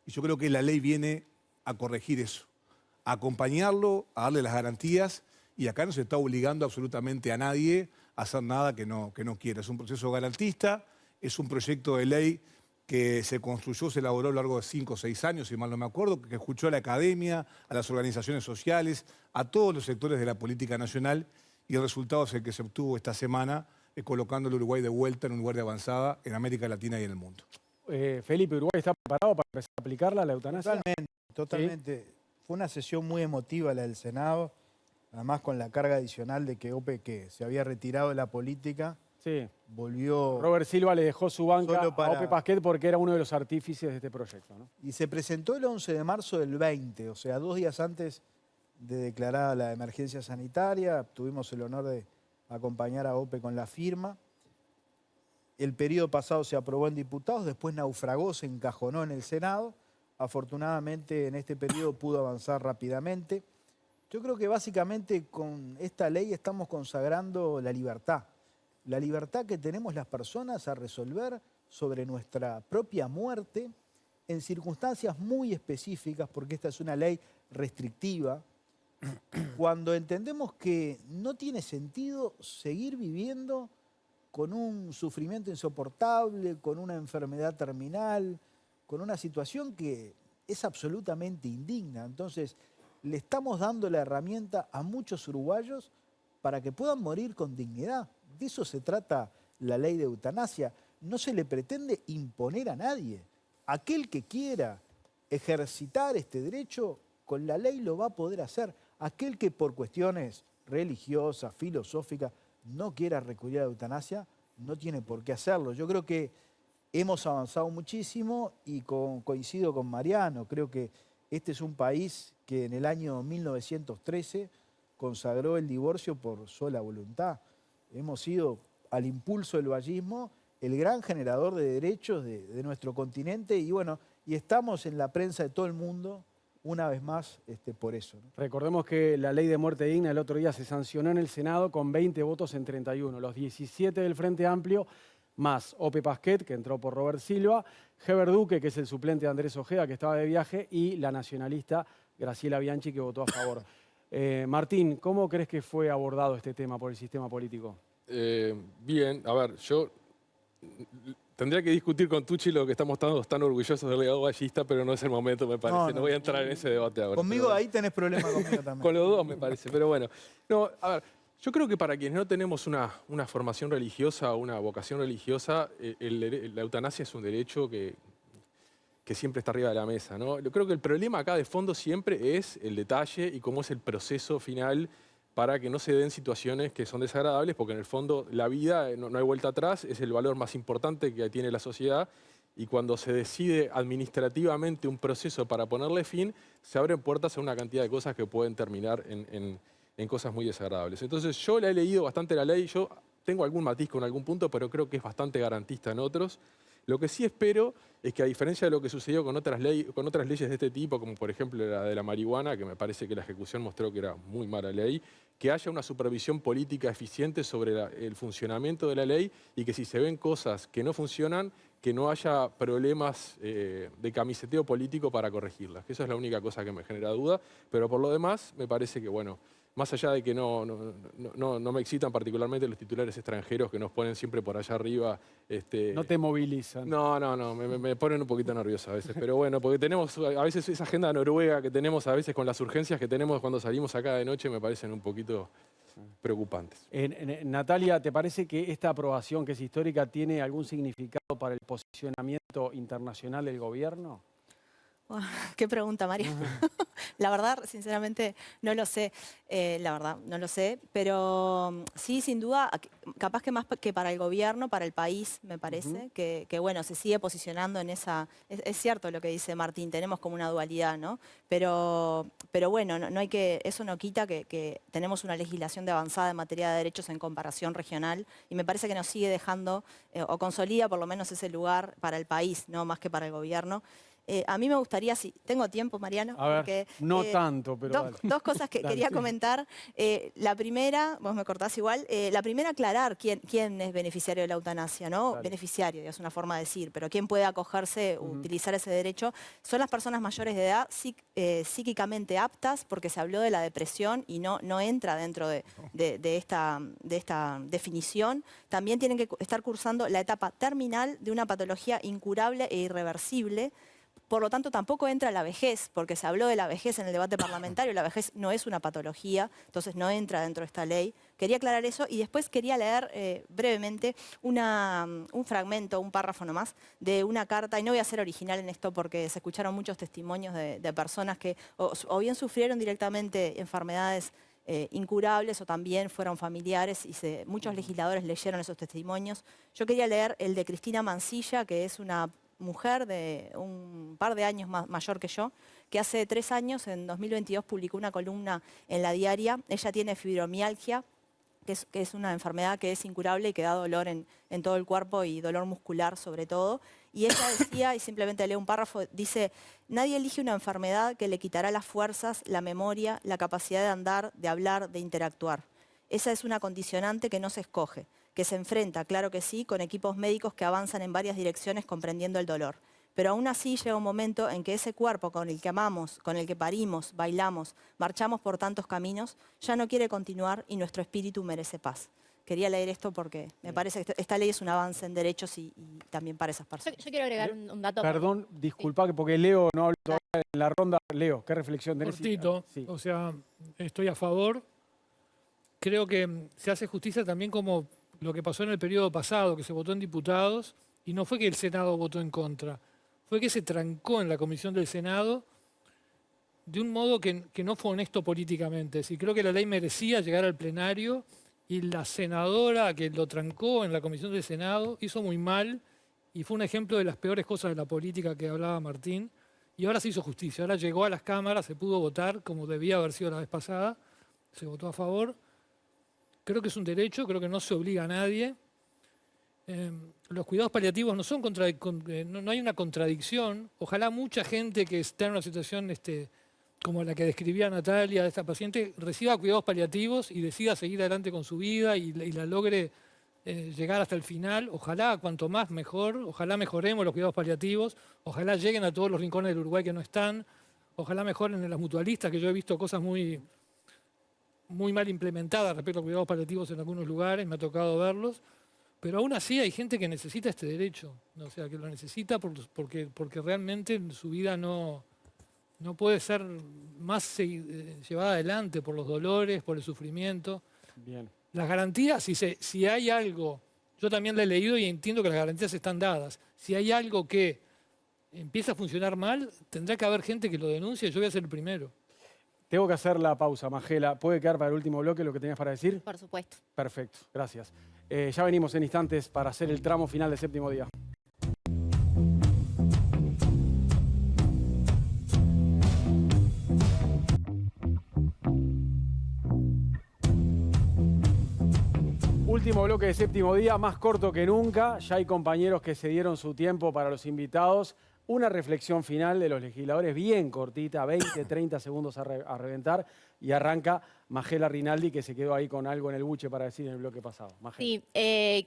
Y yo creo que la ley viene a corregir eso, a acompañarlo, a darle las garantías y acá no se está obligando absolutamente a nadie a hacer nada que no quiera. Es un proceso garantista, es un proyecto de ley que se construyó, se elaboró a lo largo de 5 o 6 años, si mal no me acuerdo, que escuchó a la academia, a las organizaciones sociales, a todos los sectores de la política nacional y el resultado es el que se obtuvo esta semana, colocando al Uruguay de vuelta en un lugar de avanzada en América Latina y en el mundo. Felipe, ¿Uruguay está preparado para empezar a aplicarla, la eutanasia? Totalmente. ¿Sí? Fue una sesión muy emotiva la del Senado, además con la carga adicional de que Ope, que se había retirado de la política, volvió... Robert Silva le dejó su banca solo para- a Ope Pasquet porque era uno de los artífices de este proyecto, ¿no? Y se presentó el 11 de marzo del 20, o sea, 2 días antes de declarada la emergencia sanitaria. Tuvimos el honor de acompañar a Ope con la firma. El periodo pasado se aprobó en diputados, después naufragó, se encajonó en el Senado. Afortunadamente en este periodo pudo avanzar rápidamente. Yo creo que básicamente con esta ley estamos consagrando la libertad que tenemos las personas a resolver sobre nuestra propia muerte en circunstancias muy específicas, porque esta es una ley restrictiva, cuando entendemos que no tiene sentido seguir viviendo con un sufrimiento insoportable, con una enfermedad terminal, con una situación que es absolutamente indigna. Entonces, le estamos dando la herramienta a muchos uruguayos para que puedan morir con dignidad. De eso se trata la ley de eutanasia. No se le pretende imponer a nadie. Aquel que quiera ejercitar este derecho, con la ley lo va a poder hacer. Aquel que por cuestiones religiosas, filosóficas, no quiera recurrir a la eutanasia, no tiene por qué hacerlo. Yo creo que hemos avanzado muchísimo y coincido con Mariano. Creo que este es un país que en el año 1913 consagró el divorcio por sola voluntad. Hemos sido, al impulso del vallismo, el gran generador de derechos de nuestro continente y bueno, y estamos en la prensa de todo el mundo una vez más por eso, ¿no? Recordemos que la ley de muerte digna el otro día se sancionó en el Senado con 20 votos en 31. Los 17 del Frente Amplio, más Ope Pasquet, que entró por Robert Silva, Heber Duque, que es el suplente de Andrés Ojeda, que estaba de viaje, y la nacionalista Graciela Bianchi, que votó a favor. Martín, ¿cómo crees que fue abordado este tema por el sistema político? Bien, a ver, yo tendría que discutir con Tucci lo que estamos tan orgullosos del legado ballista, pero no es el momento, me parece. No voy a entrar en ese debate ahora. Conmigo ahí tenés problemas conmigo también. Con los dos, me parece, pero bueno. No, a ver, yo creo que para quienes no tenemos una formación religiosa o una vocación religiosa, la eutanasia es un derecho que siempre está arriba de la mesa, ¿no? Yo creo que el problema acá de fondo siempre es el detalle y cómo es el proceso final para que no se den situaciones que son desagradables, porque en el fondo la vida, no hay vuelta atrás, es el valor más importante que tiene la sociedad, y cuando se decide administrativamente un proceso para ponerle fin, se abren puertas a una cantidad de cosas que pueden terminar en cosas muy desagradables. Entonces yo la he leído bastante la ley, yo tengo algún matiz con algún punto, pero creo que es bastante garantista en otros. Lo que sí espero es que, a diferencia de lo que sucedió con otras leyes de este tipo, como por ejemplo la de la marihuana, que me parece que la ejecución mostró que era muy mala ley, que haya una supervisión política eficiente sobre el funcionamiento de la ley, y que si se ven cosas que no funcionan, que no haya problemas de camiseteo político para corregirlas. Esa es la única cosa que me genera duda, pero por lo demás me parece que, bueno, más allá de que no me excitan particularmente los titulares extranjeros que nos ponen siempre por allá arriba. No te movilizan. No, me ponen un poquito nervioso a veces. Pero bueno, porque tenemos a veces esa agenda noruega que tenemos a veces con las urgencias que tenemos cuando salimos acá de noche, me parecen un poquito preocupantes. Natalia, ¿te parece que esta aprobación, que es histórica, tiene algún significado para el posicionamiento internacional del gobierno? Wow, qué pregunta, María. La verdad, sinceramente, no lo sé. La verdad, no lo sé. Pero sí, sin duda, capaz que más que para el gobierno, para el país, me parece, que bueno, se sigue posicionando en esa... Es cierto lo que dice Martín, tenemos como una dualidad, ¿no? Pero bueno, no hay que, eso no quita que tenemos una legislación de avanzada en materia de derechos en comparación regional, y me parece que nos sigue dejando, o consolida por lo menos ese lugar para el país, no más que para el gobierno. A mí me gustaría, si tengo tiempo, Mariano. A ver, porque, no tanto, pero dos cosas que quería comentar. La primera, vos me cortás igual, la primera, aclarar quién es beneficiario de la eutanasia, ¿no? Dale. Beneficiario, es una forma de decir, pero quién puede acogerse, utilizar ese derecho, son las personas mayores de edad, psíquicamente aptas, porque se habló de la depresión y no entra dentro de esta definición. También tienen que estar cursando la etapa terminal de una patología incurable e irreversible. Por lo tanto, tampoco entra la vejez, porque se habló de la vejez en el debate parlamentario. La vejez no es una patología, entonces no entra dentro de esta ley. Quería aclarar eso, y después quería leer brevemente un fragmento, un párrafo nomás, de una carta, y no voy a ser original en esto porque se escucharon muchos testimonios de personas que o bien sufrieron directamente enfermedades incurables, o también fueron familiares, y muchos legisladores leyeron esos testimonios. Yo quería leer el de Cristina Mancilla, que es una mujer de un par de años mayor que yo, que hace 3 años, en 2022, publicó una columna en La Diaria. Ella tiene fibromialgia, que es una enfermedad que es incurable y que da dolor en todo el cuerpo, y dolor muscular sobre todo. Y ella decía, y simplemente leo un párrafo, dice: nadie elige una enfermedad que le quitará las fuerzas, la memoria, la capacidad de andar, de hablar, de interactuar. Esa es una condicionante que no se escoge, que se enfrenta, claro que sí, con equipos médicos que avanzan en varias direcciones comprendiendo el dolor. Pero aún así llega un momento en que ese cuerpo con el que amamos, con el que parimos, bailamos, marchamos por tantos caminos, ya no quiere continuar, y nuestro espíritu merece paz. Quería leer esto porque me parece que esta ley es un avance en derechos y también para esas personas. Yo quiero agregar un dato. Perdón, disculpa, porque Leo no habló todavía en la ronda. Leo, ¿qué reflexión tenés? Cortito, sí. O sea, estoy a favor. Creo que se hace justicia también como lo que pasó en el periodo pasado, que se votó en diputados, y no fue que el Senado votó en contra, fue que se trancó en la comisión del Senado de un modo que no fue honesto políticamente. Sí, creo que la ley merecía llegar al plenario, y la senadora que lo trancó en la comisión del Senado hizo muy mal, y fue un ejemplo de las peores cosas de la política que hablaba Martín. Y ahora se hizo justicia, ahora llegó a las cámaras, se pudo votar como debía haber sido la vez pasada, se votó a favor. Creo que es un derecho, creo que no se obliga a nadie. Los cuidados paliativos no son no hay una contradicción. Ojalá mucha gente que está en una situación como la que describía Natalia, de esta paciente, reciba cuidados paliativos y decida seguir adelante con su vida y la logre llegar hasta el final. Ojalá, cuanto más mejor. Ojalá mejoremos los cuidados paliativos. Ojalá lleguen a todos los rincones del Uruguay que no están. Ojalá mejoren en las mutualistas, que yo he visto cosas muy muy mal implementada respecto a cuidados paliativos en algunos lugares, me ha tocado verlos, pero aún así hay gente que necesita este derecho, ¿no? O sea, que lo necesita porque realmente su vida no puede ser más llevada adelante por los dolores, por el sufrimiento. Bien. Las garantías, si hay algo, yo también la he leído y entiendo que las garantías están dadas. Si hay algo que empieza a funcionar mal, tendrá que haber gente que lo denuncie, yo voy a ser el primero. Tengo que hacer la pausa, Majela. ¿Puede quedar para el último bloque lo que tenías para decir? Por supuesto. Perfecto, gracias. Ya venimos en instantes para hacer el tramo final del séptimo día. Último bloque de séptimo día, más corto que nunca. Ya hay compañeros que se dieron su tiempo para los invitados. Una reflexión final de los legisladores bien cortita, 20, 30 segundos a reventar. Y arranca Majela Rinaldi, que se quedó ahí con algo en el buche para decir en el bloque pasado. Majela. Sí,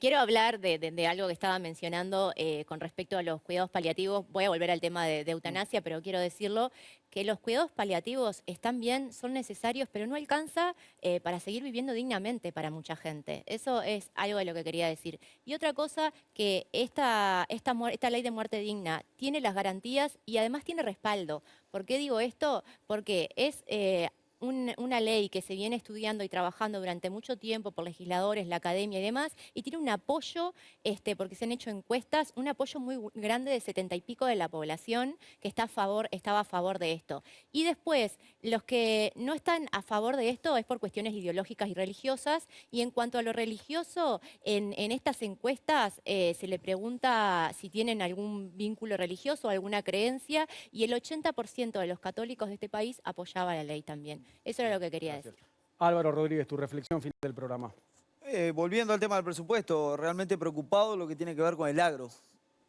quiero hablar de algo que estaba mencionando con respecto a los cuidados paliativos. Voy a volver al tema de eutanasia, pero quiero decirlo, que los cuidados paliativos están bien, son necesarios, pero no alcanza para seguir viviendo dignamente para mucha gente. Eso es algo de lo que quería decir. Y otra cosa, que esta ley de muerte digna tiene las garantías y además tiene respaldo. ¿Por qué digo esto? Porque es una ley que se viene estudiando y trabajando durante mucho tiempo por legisladores, la academia y demás, y tiene un apoyo, porque se han hecho encuestas, un apoyo muy grande de 70 y pico de la población que estaba a favor de esto. Y después, los que no están a favor de esto es por cuestiones ideológicas y religiosas, y en cuanto a lo religioso, en estas encuestas se le pregunta si tienen algún vínculo religioso, alguna creencia, y el 80% de los católicos de este país apoyaba la ley también. Eso era lo que quería decir. Álvaro Rodríguez, tu reflexión final del programa. Volviendo al tema del presupuesto, realmente preocupado lo que tiene que ver con el agro.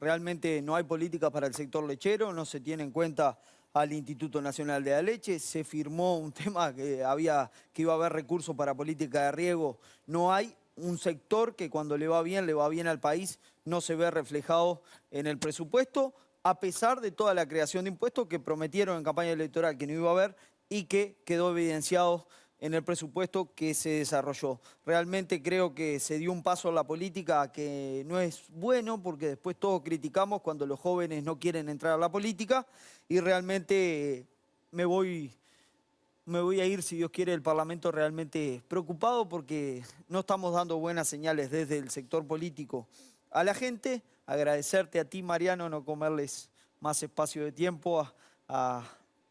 Realmente no hay políticas para el sector lechero, no se tiene en cuenta al Instituto Nacional de la Leche, se firmó un tema que iba a haber recursos para política de riego, no hay. Un sector que cuando le va bien al país, no se ve reflejado en el presupuesto, a pesar de toda la creación de impuestos que prometieron en campaña electoral que no iba a haber y que quedó evidenciado en el presupuesto que se desarrolló. Realmente creo que se dio un paso en la política que no es bueno, porque después todos criticamos cuando los jóvenes no quieren entrar a la política, y realmente me voy a ir, si Dios quiere, del Parlamento realmente preocupado, porque no estamos dando buenas señales desde el sector político a la gente. Agradecerte a ti, Mariano, no comerles más espacio de tiempo,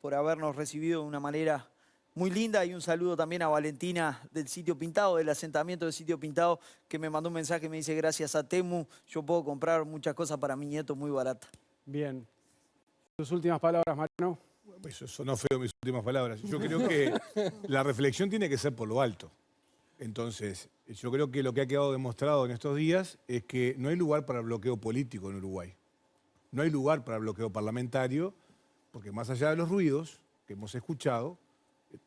por habernos recibido de una manera muy linda, y un saludo también a Valentina del Sitio Pintado, del asentamiento del Sitio Pintado, que me mandó un mensaje, me dice: gracias a Temu, yo puedo comprar muchas cosas para mi nieto muy barata. Bien. ¿Tus últimas palabras, Mariano? Eso sonó feo mis últimas palabras. Yo creo que la reflexión tiene que ser por lo alto. Entonces, yo creo que lo que ha quedado demostrado en estos días es que no hay lugar para bloqueo político en Uruguay. No hay lugar para bloqueo parlamentario, porque más allá de los ruidos que hemos escuchado,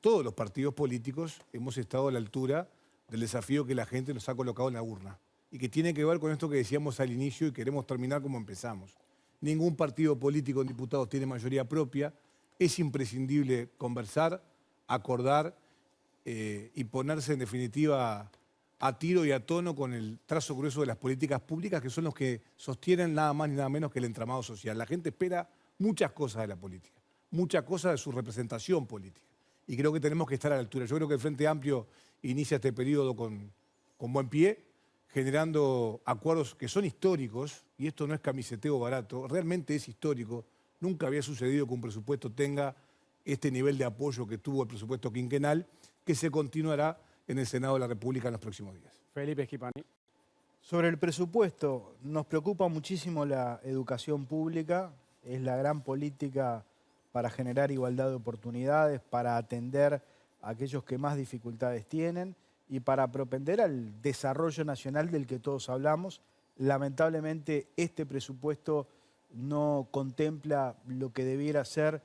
todos los partidos políticos hemos estado a la altura del desafío que la gente nos ha colocado en la urna, y que tiene que ver con esto que decíamos al inicio y queremos terminar como empezamos. Ningún partido político en diputados tiene mayoría propia. Es imprescindible conversar, acordar y ponerse en definitiva a tiro y a tono con el trazo grueso de las políticas públicas, que son los que sostienen nada más ni nada menos que el entramado social. La gente espera muchas cosas de la política, muchas cosas de su representación política. Y creo que tenemos que estar a la altura. Yo creo que el Frente Amplio inicia este periodo con buen pie, generando acuerdos que son históricos, y esto no es camiseteo barato, realmente es histórico. Nunca había sucedido que un presupuesto tenga este nivel de apoyo que tuvo el presupuesto quinquenal, que se continuará en el Senado de la República en los próximos días. Felipe Schipani. Sobre el presupuesto, nos preocupa muchísimo la educación pública. Es la gran política para generar igualdad de oportunidades, para atender a aquellos que más dificultades tienen y para propender al desarrollo nacional del que todos hablamos. Lamentablemente, este presupuesto no contempla lo que debiera ser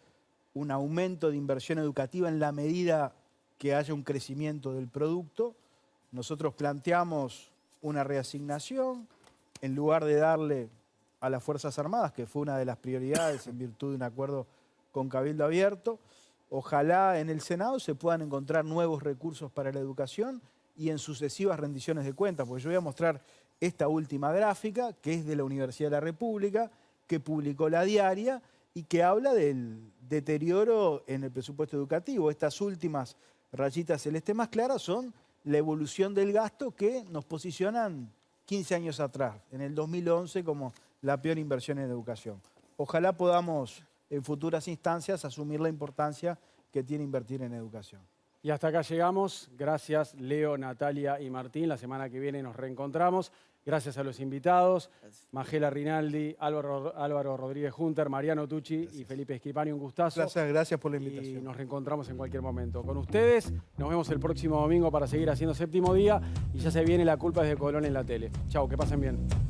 un aumento de inversión educativa en la medida que haya un crecimiento del producto. Nosotros planteamos una reasignación en lugar de darle a las Fuerzas Armadas, que fue una de las prioridades en virtud de un acuerdo con Cabildo Abierto. Ojalá en el Senado se puedan encontrar nuevos recursos para la educación y en sucesivas rendiciones de cuentas, porque yo voy a mostrar esta última gráfica, que es de la Universidad de la República, que publicó La Diaria y que habla del deterioro en el presupuesto educativo. Estas últimas rayitas celestes más claras son la evolución del gasto que nos posicionan 15 años atrás, en el 2011, como la peor inversión en educación. Ojalá podamos en futuras instancias asumir la importancia que tiene invertir en educación. Y hasta acá llegamos. Gracias, Leo, Natalia y Martín. La semana que viene nos reencontramos. Gracias a los invitados, Majela Rinaldi, Álvaro Rodríguez Junter, Mariano Tucci y Felipe Esquipani. Un gustazo. Gracias por la invitación. Y nos reencontramos en cualquier momento. Con ustedes, nos vemos el próximo domingo para seguir haciendo Séptimo Día. Y ya se viene La Culpa es de Colón en la tele. Chau, que pasen bien.